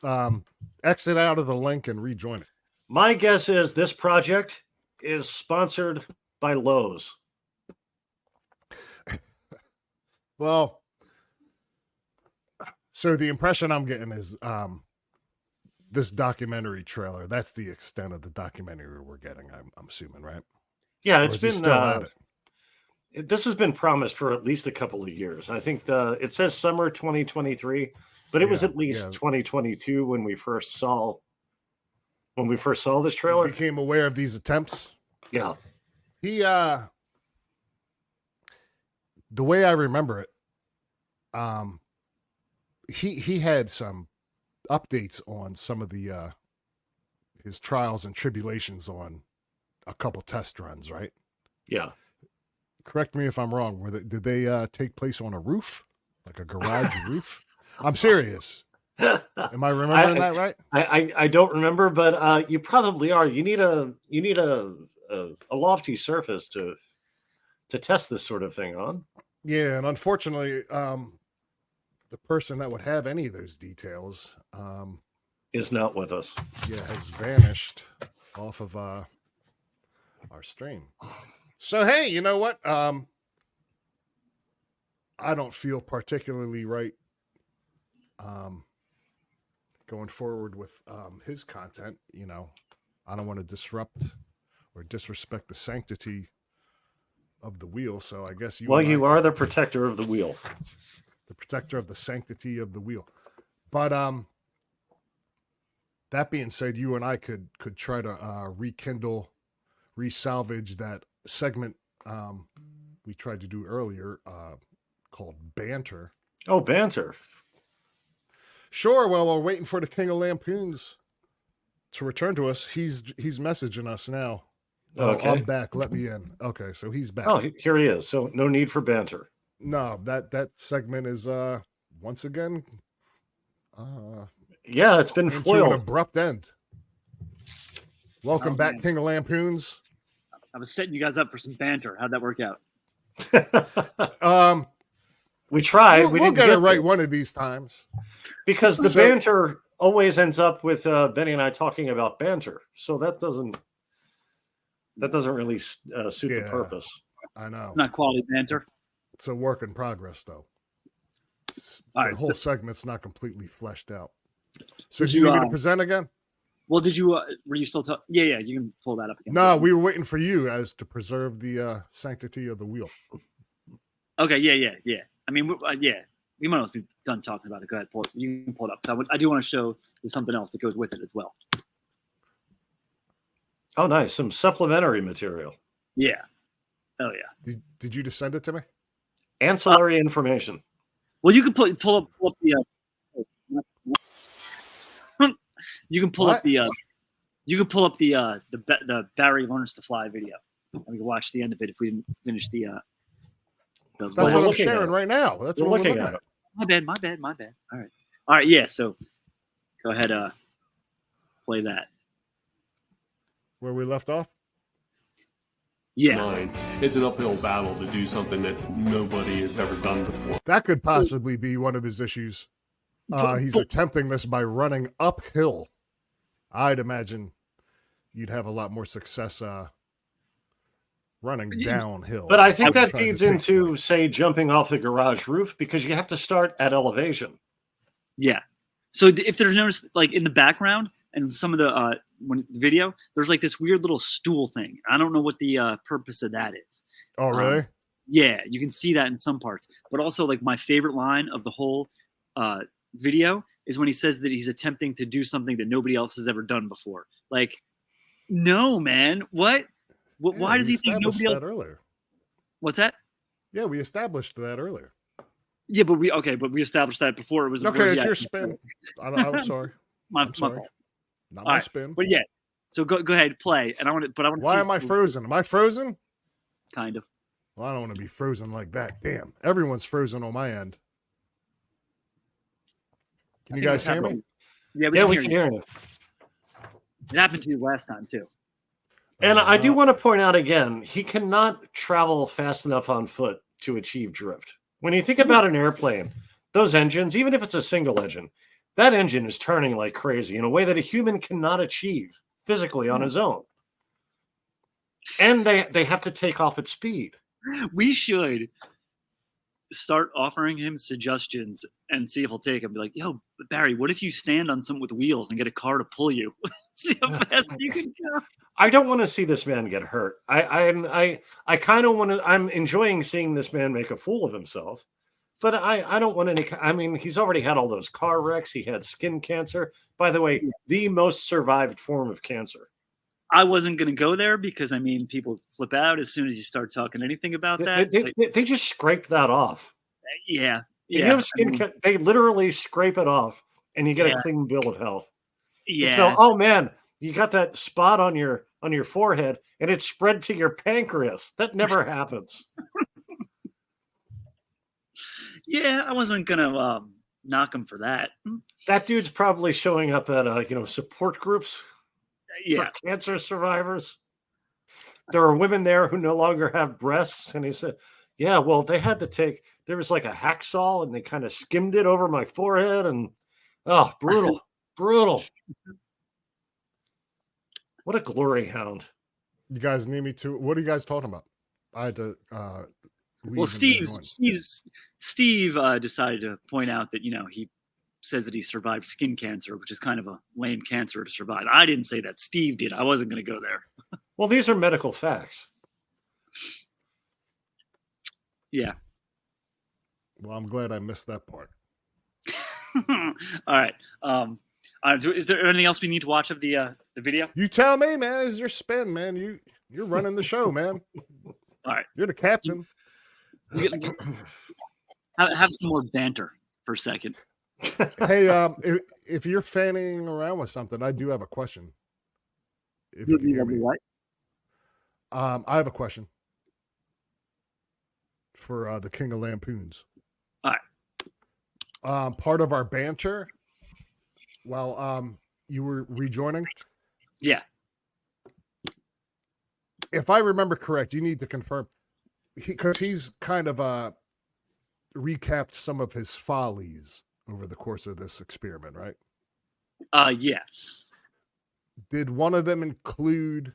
exit out of the link and rejoin it. My guess is this project is sponsored by Lowe's. Well, so the impression I'm getting is this documentary trailer. That's the extent of the documentary we're getting. I'm assuming, right? Yeah, Or it's is he been still at it? this has been promised for at least a couple of years. I think it says summer 2023, but it was Yeah, at least yeah. 2022 when we first saw this trailer. Became aware of these attempts. Yeah. He the way I remember it, he had some updates on some of the his trials and tribulations on a couple test runs, right? Yeah. Correct me if I'm wrong. Did they take place on a roof, like a garage roof? I'm serious. Am I remembering that right? I don't remember, but you probably are. You need a lofty surface to test this sort of thing on. Yeah, and unfortunately, the person that would have any of those details, Is not with us. yeah, has vanished off of our stream. So hey, you know what? I don't feel particularly right going forward with his content. You know, I don't want to disrupt or disrespect the sanctity of the wheel. So I guess you You are the protector of the wheel. the protector of the sanctity of the wheel. But that being said, you and I could try to rekindle, resalvage that segment we tried to do earlier called Banter. Oh, banter. Sure. Well, we're waiting for the King of Lampoons to return to us. He's messaging us now. Okay. I'm back. Let me in. Okay, so he's back. Oh, here he is. So no need for banter. No, that segment is once again Yeah, it's been into an foiled. abrupt end. Welcome Oh, back, man. King of Lampoons. I was setting you guys up for some banter. How'd that work out? We tried. We'll, we we'll didn't get it right there. one of these times. Because the So- banter always ends up with Benny and I talking about banter. So that doesn't really suit the Yeah. purpose. I know. It's not quality banter. It's a work in progress, though. All The right, whole segment's not completely fleshed out. So Did do you you, need me to present again? Well, did you? Were you still talking? Yeah. You can pull that up again. No, we were waiting for you as to preserve the sanctity of the wheel. Okay. Yeah. I mean, we might not be done talking about it. Go ahead, you can pull it up. So I do want to show you something else that goes with it as well. Oh, nice. Some supplementary material. Yeah. Oh yeah. Did you just send it to me? Ancillary information. Well, you can pull up the. You can pull What? up the. You can pull up the Barry Learns to Fly video. And we can watch the end of it if we didn't finish the. That's we're what I'm looking at sharing it. right now. That's We're what looking we're at looking it. My bad. All right. Yeah. So, go ahead. Play that. Where we left off. Yeah. Mine. It's an uphill battle to do something that nobody has ever done before. That could possibly be one of his issues. He's attempting this by running uphill. I'd imagine you'd have a lot more success running downhill. But I think than that trying to feeds take into, one. say, jumping off the garage roof because you have to start at elevation. Yeah. So if there's no like in the background and some of the video, there's like this weird little stool thing. I don't know what the purpose of that is. Oh, really? Yeah, you can see that in some parts. But also, like my favorite line of the whole video is when he says that he's attempting to do something that nobody else has ever done before. Like, no, man, what? Yeah, Why does we he think established nobody else? that earlier? What's that? Yeah, we established that earlier. Yeah, but we established that before it was Okay, it's yeah, your spin. I'm sorry. My I'm sorry. fault. Not All my right, spin. But yeah, so go ahead, play, and I want to. Why am I frozen? Am I frozen? Kind of. Well, I don't want to be frozen like that. Damn, everyone's frozen on my end. Can you guys hear me? Yeah, We can hear you. It happened to you last time too. And I do want to point out again, he cannot travel fast enough on foot to achieve drift. When you think about an airplane, those engines, even if it's a single engine, that engine is turning like crazy in a way that a human cannot achieve physically on his own. And they have to take off at speed. We should start offering him suggestions and see if he'll take them. Be like, yo, Barry, what if you stand on something with wheels and get a car to pull you? See how fast you can go. I don't want to see this man get hurt. I kind of want to. I'm enjoying seeing this man make a fool of himself, but I don't want any. I mean, he's already had all those car wrecks. He had skin cancer. By the way, the most survived form of cancer. I wasn't going to go there because, I mean, people flip out as soon as you start talking anything about that. They just scrape that off. Yeah. If you have skin cancer, they literally scrape it off, and you get a clean bill of health. Yeah. So, oh man, you got that spot on your forehead, and it's spread to your pancreas. That never happens. Yeah, I wasn't going to knock him for that. That dude's probably showing up at support groups. Yeah. For cancer survivors. There are women there who no longer have breasts. And he said, yeah, well, they had to there was like a hacksaw and they kind of skimmed it over my forehead. And brutal, brutal. What a glory hound. You guys need me to, what are you guys talking about? I had to leave. Well, Steve decided to point out that, he says that he survived skin cancer, which is kind of a lame cancer to survive. I didn't say that. Steve did. I wasn't going to go there. Well, these are medical facts. Yeah. Well, I'm glad I missed that part. All right. Is there anything else we need to watch of the video? You tell me, man. It's your spin, man. You're running the show, man. All right. You're the captain. Have some more banter for a second. Hey, if you're fanning around with something, I do have a question. If you can hear me. What? I have a question for the King of Lampoons. All right. Part of our banter, you were rejoining? Yeah. If I remember correct, you need to confirm, because he's kind of recapped some of his follies over the course of this experiment, right? Yeah. Did one of them include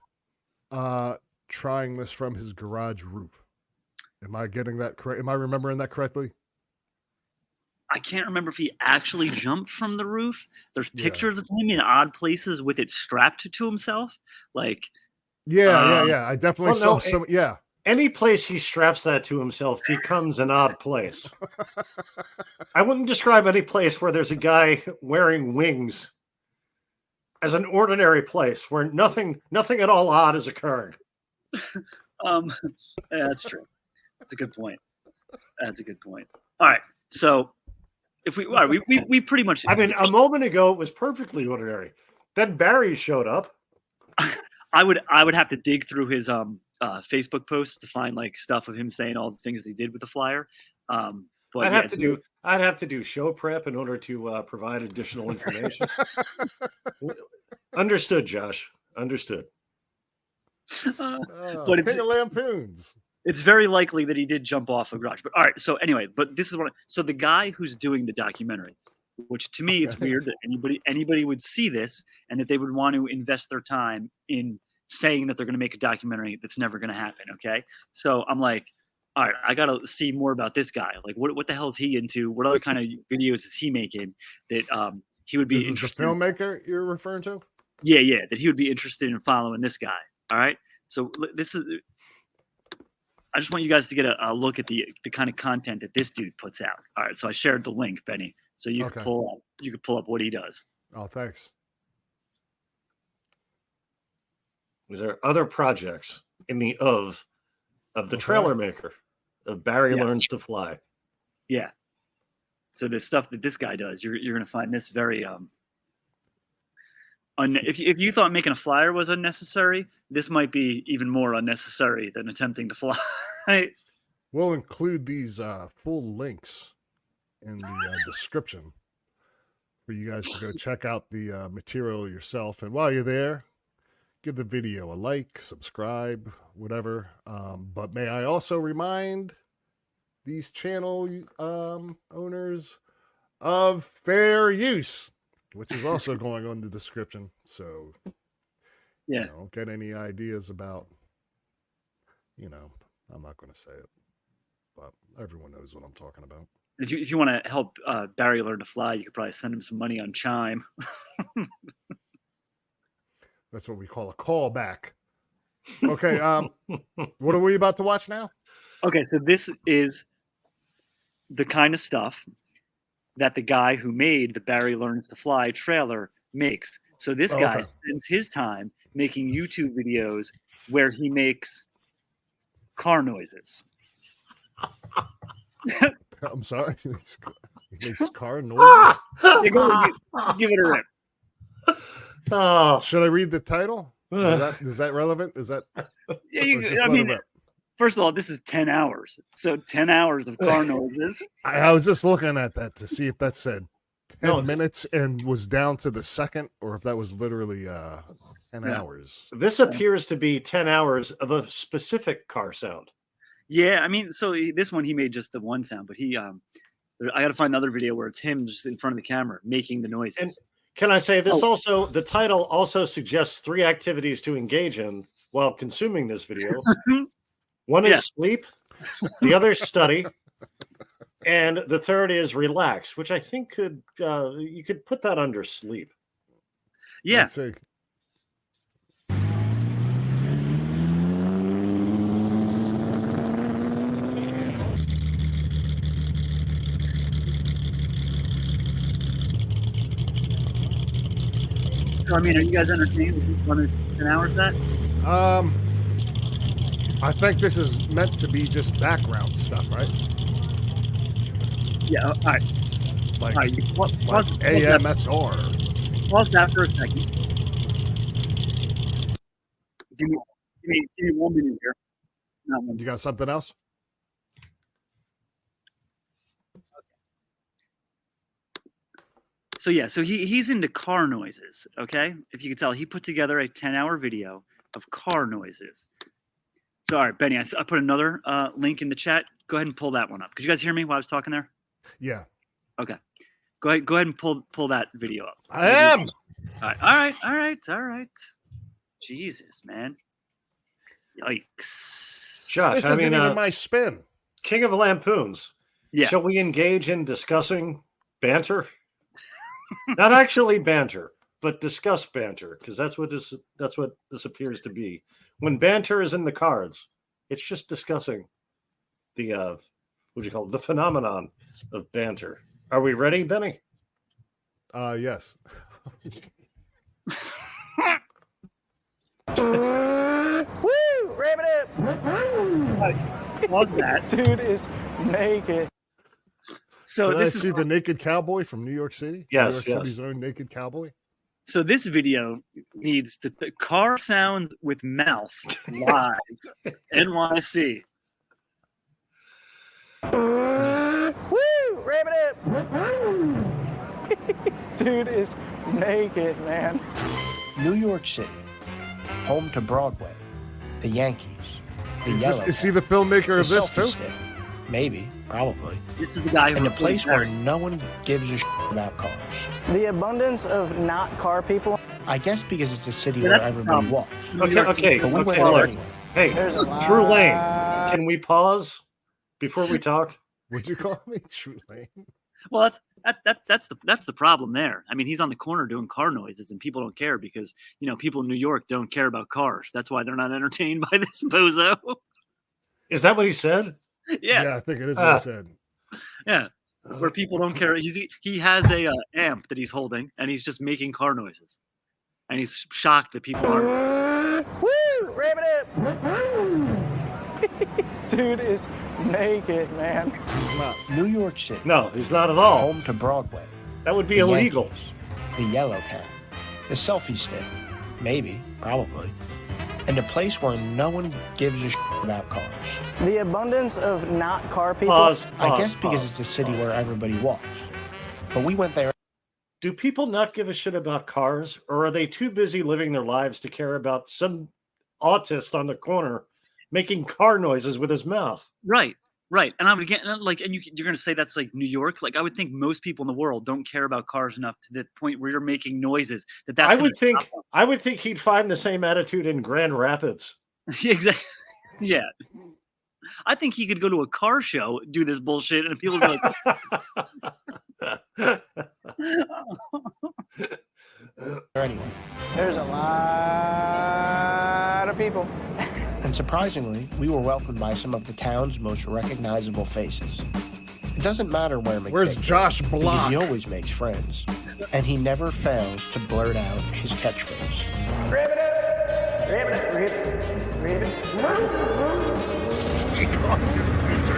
trying this from his garage roof? Am I getting that correct? Am I remembering that correctly? I can't remember if he actually jumped from the roof. There's pictures of him in odd places with it strapped to himself. Like, yeah. I definitely saw some. Yeah. Any place he straps that to himself becomes an odd place. I wouldn't describe any place where there's a guy wearing wings as an ordinary place where nothing at all odd is occurring. Yeah, that's true. That's a good point. All right. So if we pretty much, I mean, a moment ago it was perfectly ordinary. Then Barry showed up. I would have to dig through his Facebook posts to find like stuff of him saying all the things that he did with the flyer. But I'd have to do show prep in order to provide additional information. Understood, Josh. Understood. But it's King of Lampoons. It's very likely that he did jump off a garage. But all right. So anyway, but this is so the guy who's doing the documentary, which to me it's weird that anybody would see this and that they would want to invest their time in saying that they're going to make a documentary that's never going to happen. Okay. So I'm like, all right, I got to see more about this guy. Like, what the hell is he into? What other kind of videos is he making that he would be interested? The filmmaker you're referring to? Yeah, that he would be interested in following this guy. All right. So this is. I just want you guys to get a look at the kind of content that this dude puts out. All right. So I shared the link, Benny, so you can pull up what he does. Oh, thanks. Was there other projects in the of the trailer maker of Barry Learns to Fly? Yeah. So the stuff that this guy does, you're going to find this very if you thought making a flyer was unnecessary, this might be even more unnecessary than attempting to fly. We'll include these full links in the description for you guys to go check out the material yourself. And while you're there, give the video a like, subscribe, whatever. But may I also remind these channel owners of fair use, which is also going on the description. So, get any ideas about, I'm not going to say it. but everyone knows what I'm talking about. If you want to help Barry learn to fly, you could probably send him some money on Chime. That's what we call a callback. Okay, what are we about to watch now? Okay, so this is the kind of stuff that the guy who made the Barry Learns to Fly trailer makes. So this guy okay. spends his time making YouTube videos where he makes car noises. I'm sorry. He makes car noises. Give it a rip. Oh, Should I read the title? Is that relevant? Is that? Yeah, or just let it rip? first of all, this is 10 hours. So 10 hours of car noises. I was just looking at that to see if that said 10 No. minutes and was down to the second, or if that was literally 10 hours. this appears to be 10 hours of a specific car sound. Yeah, I mean, so this one he made just the one sound, but I got to find another video where it's him just in front of the camera making the noises. And can I say this also? The title also suggests 3 activities to engage in while consuming this video. One is sleep, the other study, and the third is relax, which I think you could put that under sleep. Yeah. Let's see. So, I mean, are you guys entertained with 10 hours of that? I think this is meant to be just background stuff, right? Yeah, all right. Like, All right, pause AMSR. Pause that for a second. Give me 1 minute here. Not one. You got something else? So yeah, so he's into car noises, okay? If you can tell, he put together a 10-hour video of car noises. So all right, Benny, I put another link in the chat. Go ahead and pull that one up. Could you guys hear me while I was talking there? Yeah. Okay. Go ahead and pull that video up. I am. All right. Jesus, man. Yikes. Josh, This I isn't mean, even my spin. King of Lampoons. Yeah. Shall we engage in discussing banter? Not actually banter, but discuss banter, because that's what this appears to be. When banter is in the cards, it's just discussing the what do you call it? The phenomenon of banter. Are we ready, Benny? Yes. Woo! Ram it up! Pause that. Dude is naked. So Did I this is see the naked cowboy from New York City? Yes, New York yes. City's own naked cowboy. So this video needs the car sounds with mouth live NYC. Woo! Ram it up! Dude is naked, man. New York City, home to Broadway, the Yankees, the Yellow Is he the filmmaker of the this selfie too? stick. Maybe, probably. This is the guy who And the recorded place where Barry. no one gives a about cars. The abundance of not car people. I guess because it's a city Yeah, where that's the everybody problem. walks. Okay. But we went Look. there anyway. Hey, There's a Drew lot. Lane, can we pause before we talk? What'd you call me? True Lane. Well, that's the problem there. I mean, he's on the corner doing car noises, and people don't care because people in New York don't care about cars. That's why they're not entertained by this bozo. Is that what he said? Yeah, I think it is what I said. yeah. Where people don't care. He has a amp that he's holding, and he's just making car noises, and he's shocked that people aren't. Woo! Ram it up! Dude is naked, man. He's not. New York City, No, he's not at all. home to Broadway, That would be the illegal. Yankees, the Yellow Cab, the selfie stick. Maybe, probably. And a place where no one gives a about cars. The abundance of not car people. Pause. I guess pause, because pause, it's a city pause. where everybody walks. But we went there Do people not give a shit about cars, or are they too busy living their lives to care about some autist on the corner making car noises with his mouth? Right. And I would get and you're going to say that's like New York. Like I would think most people in the world don't care about cars enough to the point where you're making noises. That's I gonna would think he'd find the same attitude in Grand Rapids. exactly. Yeah. I think he could go to a car show, do this bullshit, and people would be like, Anyway, There's a lot of people. and surprisingly, we were welcomed by some of the town's most recognizable faces. It doesn't matter where McVick Where's Josh goes, Block? because he always makes friends, and he never fails to blurt out his catchphrase. Ribbit it! Ribbit it! Ribbit it! Ribbit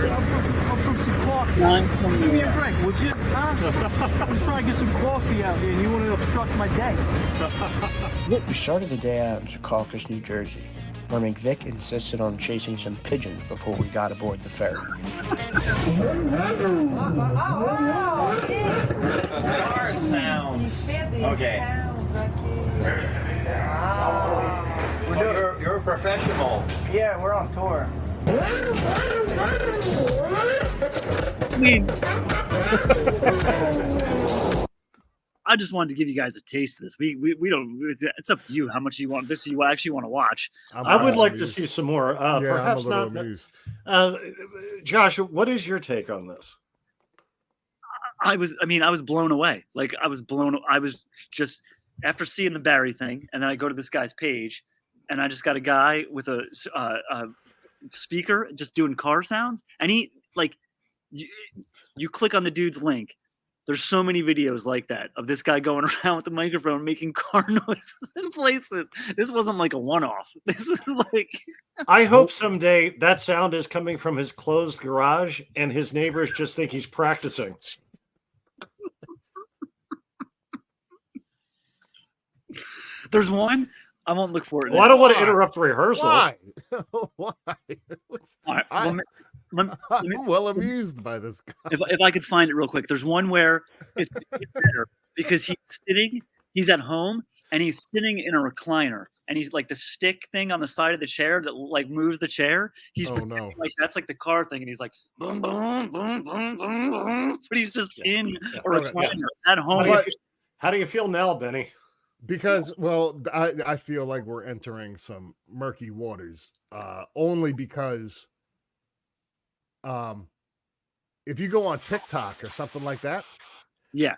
I'm from Secaucus. Give me a break, would you? Huh? I'm just trying to get some coffee out here, and you want to obstruct my day. We started the day out in Secaucus, New Jersey, where McVick insisted on chasing some pigeons before we got aboard the ferry. Car sounds. Okay. So you're a professional. Yeah, we're on tour. I mean, I just wanted to give you guys a taste of this. We don't. It's up to you how much you want. This you actually want to watch. I would like to see some more. Yeah, Perhaps I'm a little not. amused. Josh, what is your take on this? I was blown away. Like I was just after seeing the Barry thing, and then I go to this guy's page, and I just got a guy with a speaker just doing car sounds, and he like you click on the dude's link. There's so many videos like that of this guy going around with the microphone making car noises in places. This wasn't like a one-off. This is like I hope someday that sound is coming from his closed garage, and his neighbors just think he's practicing. there's one. I won't look for it. Well, I don't want to interrupt rehearsal. Why? Why? All right, I'm well amused by this guy. if I could find it real quick, there's one where it's better because he's at home and he's sitting in a recliner and he's like the stick thing on the side of the chair that like moves the chair. He's no. like that's like the car thing, and he's like boom, boom, boom, boom, boom, boom, but he's just in a recliner at home. How do you feel now, Benny? Because, well, I feel like we're entering some murky waters. Only because if you go on TikTok or something like that, Yeah,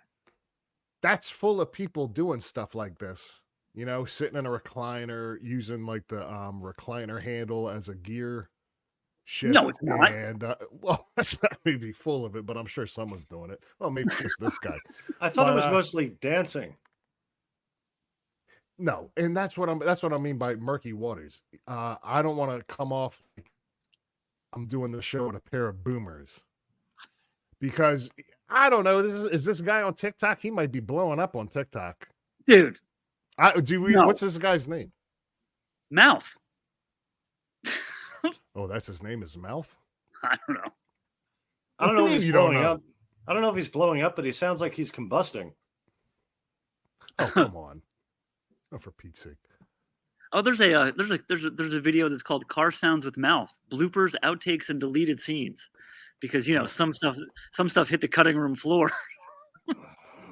that's full of people doing stuff like this. You know, sitting in a recliner, using like the recliner handle as a gear shift. No, it's not. And well, that's not maybe full of it, but I'm sure someone's doing it. Well, maybe just this guy. I thought it was But, mostly dancing. No, and that's what I mean by murky waters. I don't want to come off like I'm doing the show with a pair of boomers, because I don't know. Is this guy on TikTok? He might be blowing up on TikTok. dude, No. What's this guy's name? mouth. Oh, that's his name is Mouth. I don't know. I don't know if he's You don't blowing know. up. I don't know if he's blowing up, but he sounds like he's combusting. Oh, come on. Oh, for Pete's sake. Oh, there's a video that's called "Car Sounds with Mouth: Bloopers, Outtakes, and Deleted Scenes," because some stuff hit the cutting room floor.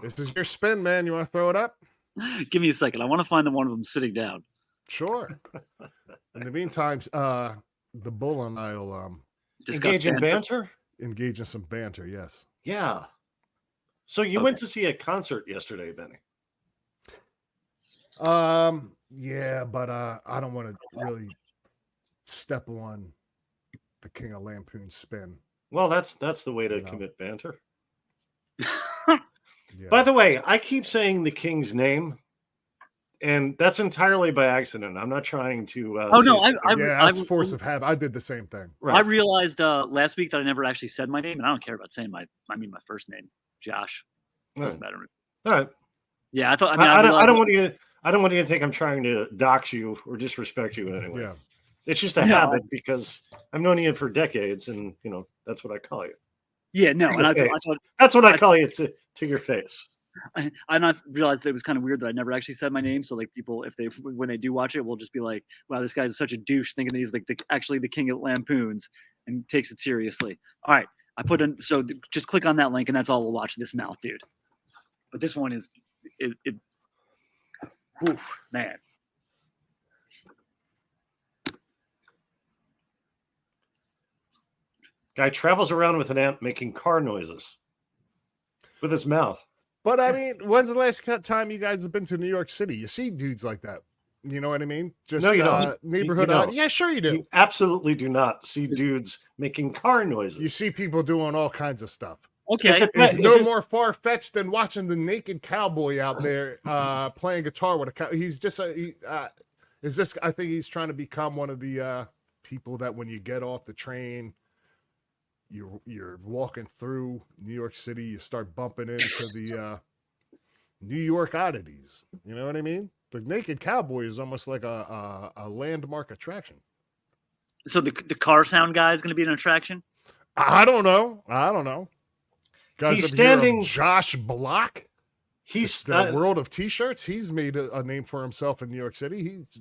This is your spin, man. You want to throw it up? Give me a second. I want to find the one of them sitting down. Sure. In the meantime, the bull and I'll Discuss Engage in banter? engage in some banter. Yes. Yeah. So you went to see a concert yesterday, Benny. Yeah, but I don't want to really step on the King of Lampoon's spin. Well, that's the way to No. commit banter. Yeah. By the way, I keep saying the king's name, and that's entirely by accident. I'm not trying to. Oh no, say something. that's force of habit. I did the same thing. Right. I realized last week that I never actually said my name, and I don't care about saying my first name, Josh. Doesn't matter. All right. Yeah, I thought. I realized- don't want you to. I don't want you to think I'm trying to dox you or disrespect you in any way. Yeah. It's just a habit because I've known you for decades, and that's what I call you. Yeah, no, To and your I face. thought That's what I call you to your face. I not realized that it was kind of weird that I never actually said my name. So like people, when they do watch it, will just be like, "Wow, this guy's such a douche," thinking that he's like actually the king of lampoons and takes it seriously. All right, I put in. So just click on that link, and that's all we'll watch. This mouth, dude. But this one is it. Whew, man. Guy travels around with an amp making car noises with his mouth. But I mean, when's the last time you guys have been to New York City? You see dudes like that. You know what I mean? Just No, you don't. Neighborhood. You don't. Yeah, sure you do. You absolutely do not see dudes making car noises. You see people doing all kinds of stuff. Okay. It's no more far-fetched than watching the naked cowboy out there playing guitar with a cow. He's just is this? I think he's trying to become one of the people that when you get off the train, you're walking through New York City, you start bumping into the New York oddities. You know what I mean? The naked cowboy is almost like a landmark attraction. So the car sound guy is going to be an attraction? I don't know. Guys, He's ever hear of standing. Josh Block. He's the world of T-shirts. He's made a name for himself in New York City. He's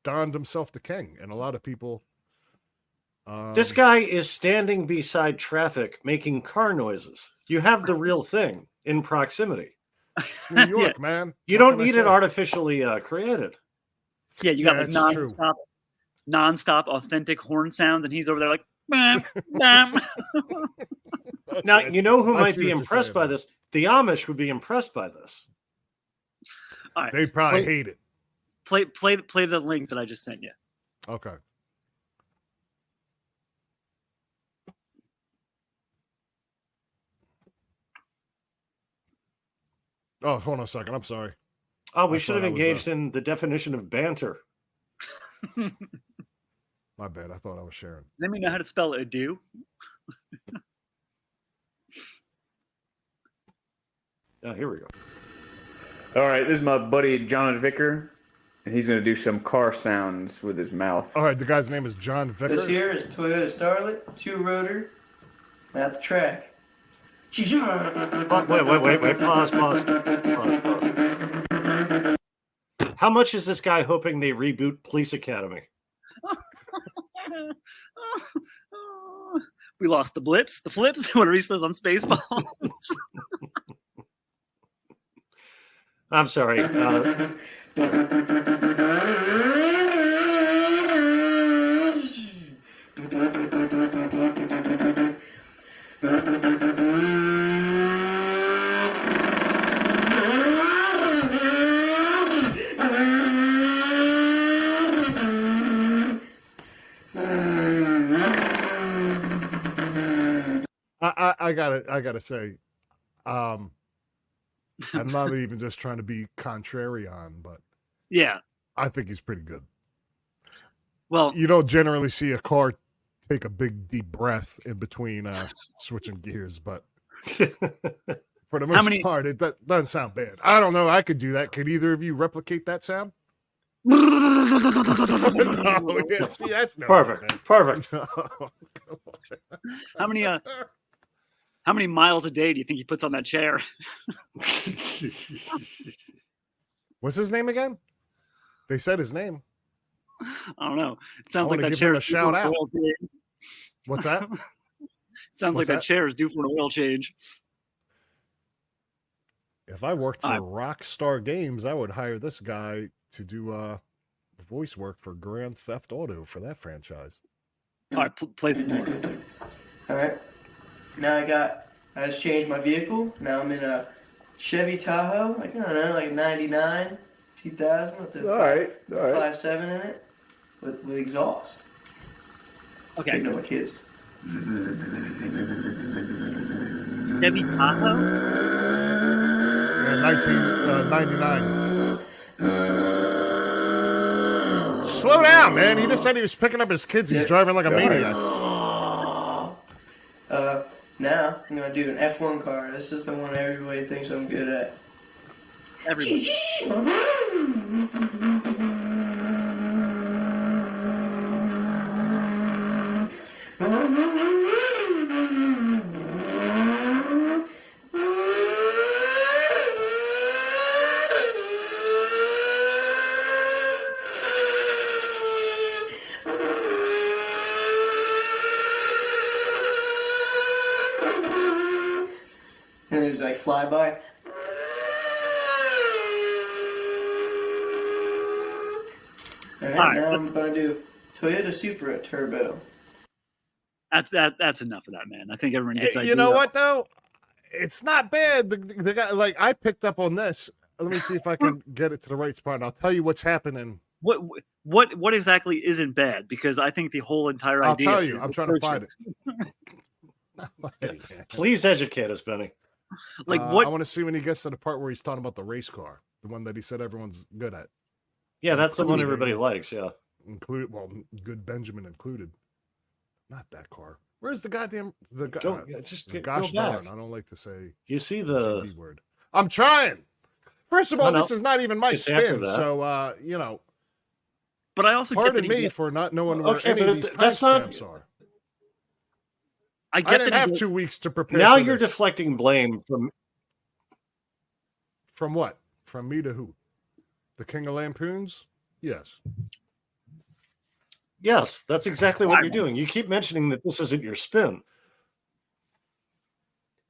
donned himself the king, and a lot of people. This guy is standing beside traffic making car noises. You have the real thing in proximity. It's New York, man. You don't need it artificially created. Yeah, you got like that's non-stop authentic horn sounds, and he's over there like, bam, bam. Now, you know who I might see be what you're impressed saying, by man. this? The Amish would be impressed by this. All right, They probably hate it. play the link that I just sent you. Okay. Oh, hold on a second. I'm sorry. Oh, we I should have thought I was, engaged in the definition of banter. My bad. I thought I was sharing. Does anybody know how to spell ado? Oh, here we go. All right, this is my buddy John Vicker, and he's going to do some car sounds with his mouth. All right, the guy's name is John Vicker. This here is Toyota Starlet, 2-rotor, at the track. Oh, wait. Pause. How much is this guy hoping they reboot Police Academy? We lost the blips, the flips, when Reese says on Spaceballs. I'm sorry. I gotta say, I'm not even just trying to be contrarian, but Yeah. I think he's pretty good. Well, You don't generally see a car take a big deep breath in between switching gears, but for the most part, it doesn't sound bad. I don't know. I could do that. Could either of you replicate that sound? No, yeah, see, that's no Perfect. No. how many miles a day do you think he puts on that chair? What's his name again? They said his name. I don't know. It sounds like wanna that give chair him a is due for shout an out. oil change. What's that? Sounds What's like that that? chair is due for an oil change. If I worked for Rockstar Games, I would hire this guy to do voice work for Grand Theft Auto for that franchise. All right, play some more. All right. Now I just changed my vehicle. Now I'm in a Chevy Tahoe, like, I don't know, like 99, 2000 with the 5.7 in it with exhaust. Okay. Taking my kids. Chevy Tahoe? Yeah, 1999. Slow down, man. He just said he was picking up his kids. He's driving like a maniac. Now I'm gonna do an F1 car. This is the one everybody thinks I'm good at. Everybody. And there's like flyby. Alright, now I'm gonna do Toyota Supra Turbo. That's enough of that, man. I think everyone gets. You know what though? It's not bad. The guy, like, I picked up on this. Let me see if I can get it to the right spot. And I'll tell you what's happening. What exactly isn't bad? Because I think the whole entire idea. I'll tell you. I'm trying to find it. Please educate us, Benny. Like what? I want to see when he gets to the part where he's talking about the race car, the one that he said everyone's good at. Yeah, that's the one everybody likes. Yeah, good Benjamin included. Not that car. Where's the goddamn the guy? Gosh darn! I don't like to say. You see the B word. I'm trying. First of all, this is not even my It's spin, after that. so you know. But I also Pardon me for not knowing where any of these that's not- timestamps are. I I didn't have 2 weeks to prepare. Now for you're this. deflecting blame From what? From me to who? The King of Lampoons? Yes. Yes, that's exactly what you're doing. You keep mentioning that this isn't your spin.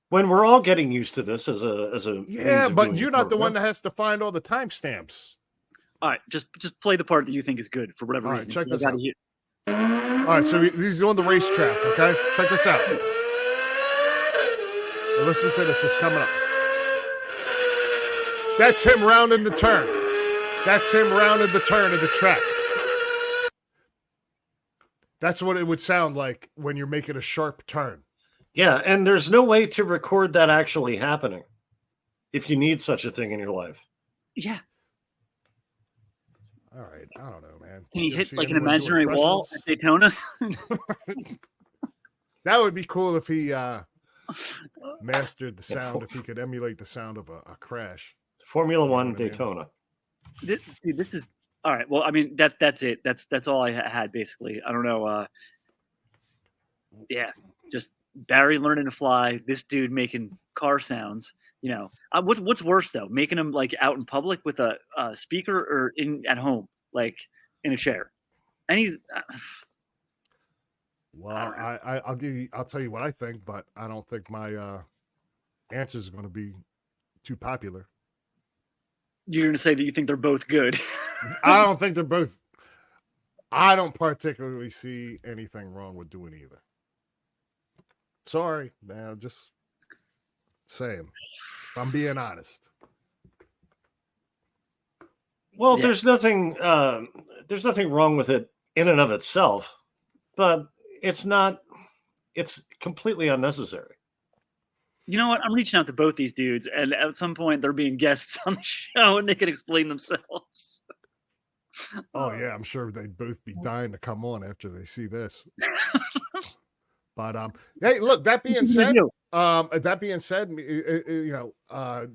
When we're all getting used to this as a Yeah, but you're not the one that has to find all the timestamps. All right, just play the part that you think is good for whatever All right, reason. check because this I out. gotta hear- All right, so he's on the racetrack, okay? Check this out. Now listen to this. It's coming up. That's him rounding the turn. That's him rounding the turn of the track. That's what it would sound like when you're making a sharp turn. Yeah, and there's no way to record that actually happening if you need such a thing in your life. Yeah. All right, I don't know, man. Can he You hit see like an anyone doing imaginary wall press-ups? at Daytona? That would be cool if he mastered the sound, if he could emulate the sound of a crash. Formula You know One what I mean? Daytona. This is all right. Well, I mean that's it. That's all I had basically. I don't know. Yeah, just Barry learning to fly. This dude making car sounds. You know, what's worse though? Making him like out in public with a speaker or in at home, like in a chair, and he's. Well, I'll tell you what I think, but I don't think my answer is going to be too popular. You're going to say that you think they're both good. I don't think they're both. I don't particularly see anything wrong with doing either. Sorry, man. Just saying. If I'm being honest. Well, Yeah. there's nothing wrong with it in and of itself, but it's completely unnecessary. You know what? I'm reaching out to both these dudes, and at some point they're being guests on the show, and they can explain themselves. Oh yeah, I'm sure they'd both be dying to come on after they see this. But hey, look. That being said, you know, I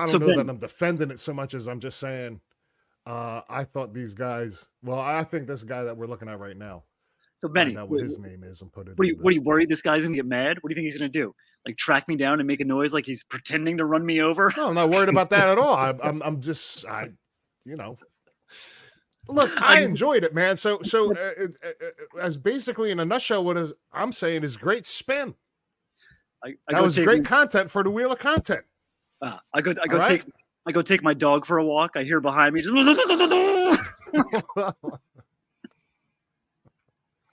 don't know that I'm defending it so much as I'm just saying. I thought these guys. Well, I think this guy that we're looking at right now. So Benny, Find out what his name is and put it. What are you worried this guy's gonna get mad? What do you think he's gonna do? Like track me down and make a noise like he's pretending to run me over? No, I'm not worried about that at all. I'm just, you know. Look, I enjoyed it, man. So as basically in a nutshell, what I'm saying is great spin. That was great content for the Wheel of Content. I go take my dog for a walk. I hear behind me just.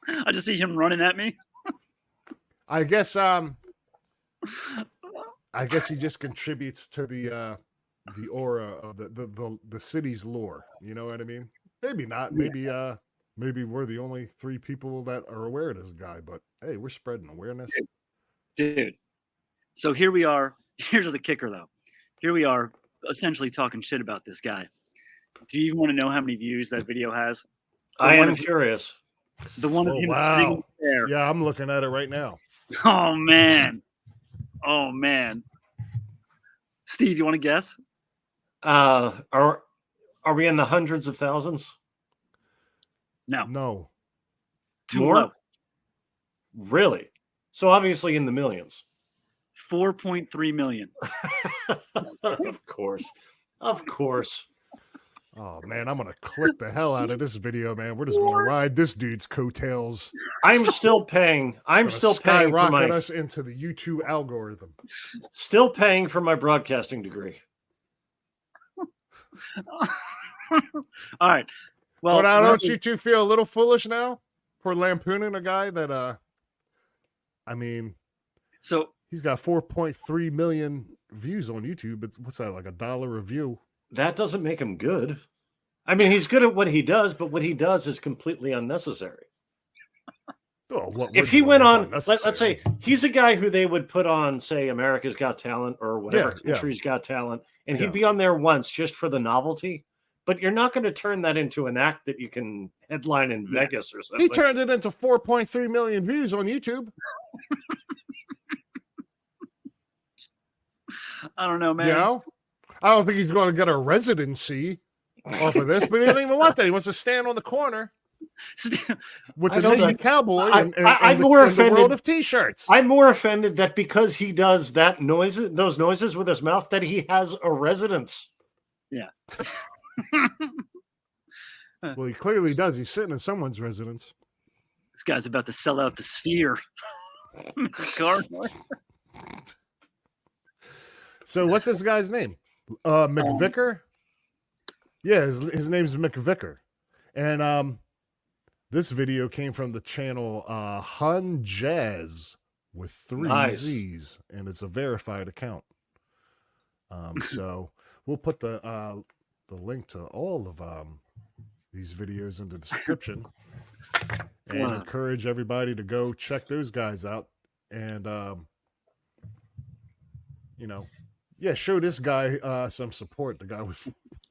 I just see him running at me. I guess he just contributes to the aura of the city's lore. You know what I mean? Maybe not. Maybe maybe we're the only 3 people that are aware of this guy. But hey, we're spreading awareness, dude. So here we are. Here's the kicker, though. Here we are, essentially talking shit about this guy. Do you even want to know how many views that video has? I am curious. The one of him sitting there. Yeah, I'm looking at it right now. Oh man. Steve, you want to guess? Are we in the hundreds of thousands? No. Too More? low. Really? So obviously in the millions. 4.3 million. Of course. Oh man, I'm gonna click the hell out of this video, man. We're just gonna ride this dude's coattails. I'm still paying. I'm still paying for skyrocket my us into the YouTube algorithm. Still paying for my broadcasting degree. All right. Well, But now, don't you two feel a little foolish now for lampooning a guy that I mean, So he's got 4.3 million views on YouTube. It's what's that, like $1 a view? That doesn't make him good. I mean, he's good at what he does, but what he does is completely unnecessary. Oh, what If we're he doing went is on, unnecessary. let's say he's a guy who they would put on, say, America's Got Talent or whatever Yeah, country's got talent, and Yeah. he'd be on there once just for the novelty. But you're not going to turn that into an act that you can headline in Vegas or something. He turned it into 4.3 million views on YouTube. I don't know, man. You know, I don't think he's going to get a residency off of this, but he doesn't even want that. He wants to stand on the corner with I the know naked that. cowboy I'm more and the world offended. of t-shirts. I'm more offended that because he does those noises with his mouth, that he has a residence. Yeah. Well, he clearly does. He's sitting in someone's residence. This guy's about to sell out the Sphere. Car noise. So what's this guy's name? McVicker? Yeah, his name's McVicker. And this video came from the channel Hun Jazz with 3 Nice. Z's, and it's a verified account. So we'll put the link to all of these videos in the description, and Wow. encourage everybody to go check those guys out. And you know, yeah, show this guy some support. The guy with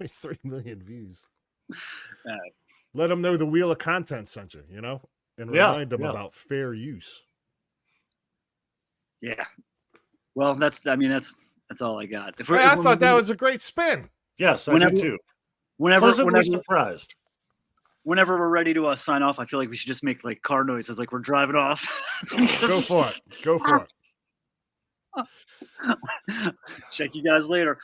3 million views. Let him know the Wheel of Content sent you, you know, and remind him about fair use. Yeah. Well, that's all I got. Hey, I thought that was a great spin. Yes, I do too. Whenever surprised. Whenever we're ready to sign off, I feel like we should just make like car noises, like we're driving off. Go for it. Go for it. Check you guys later.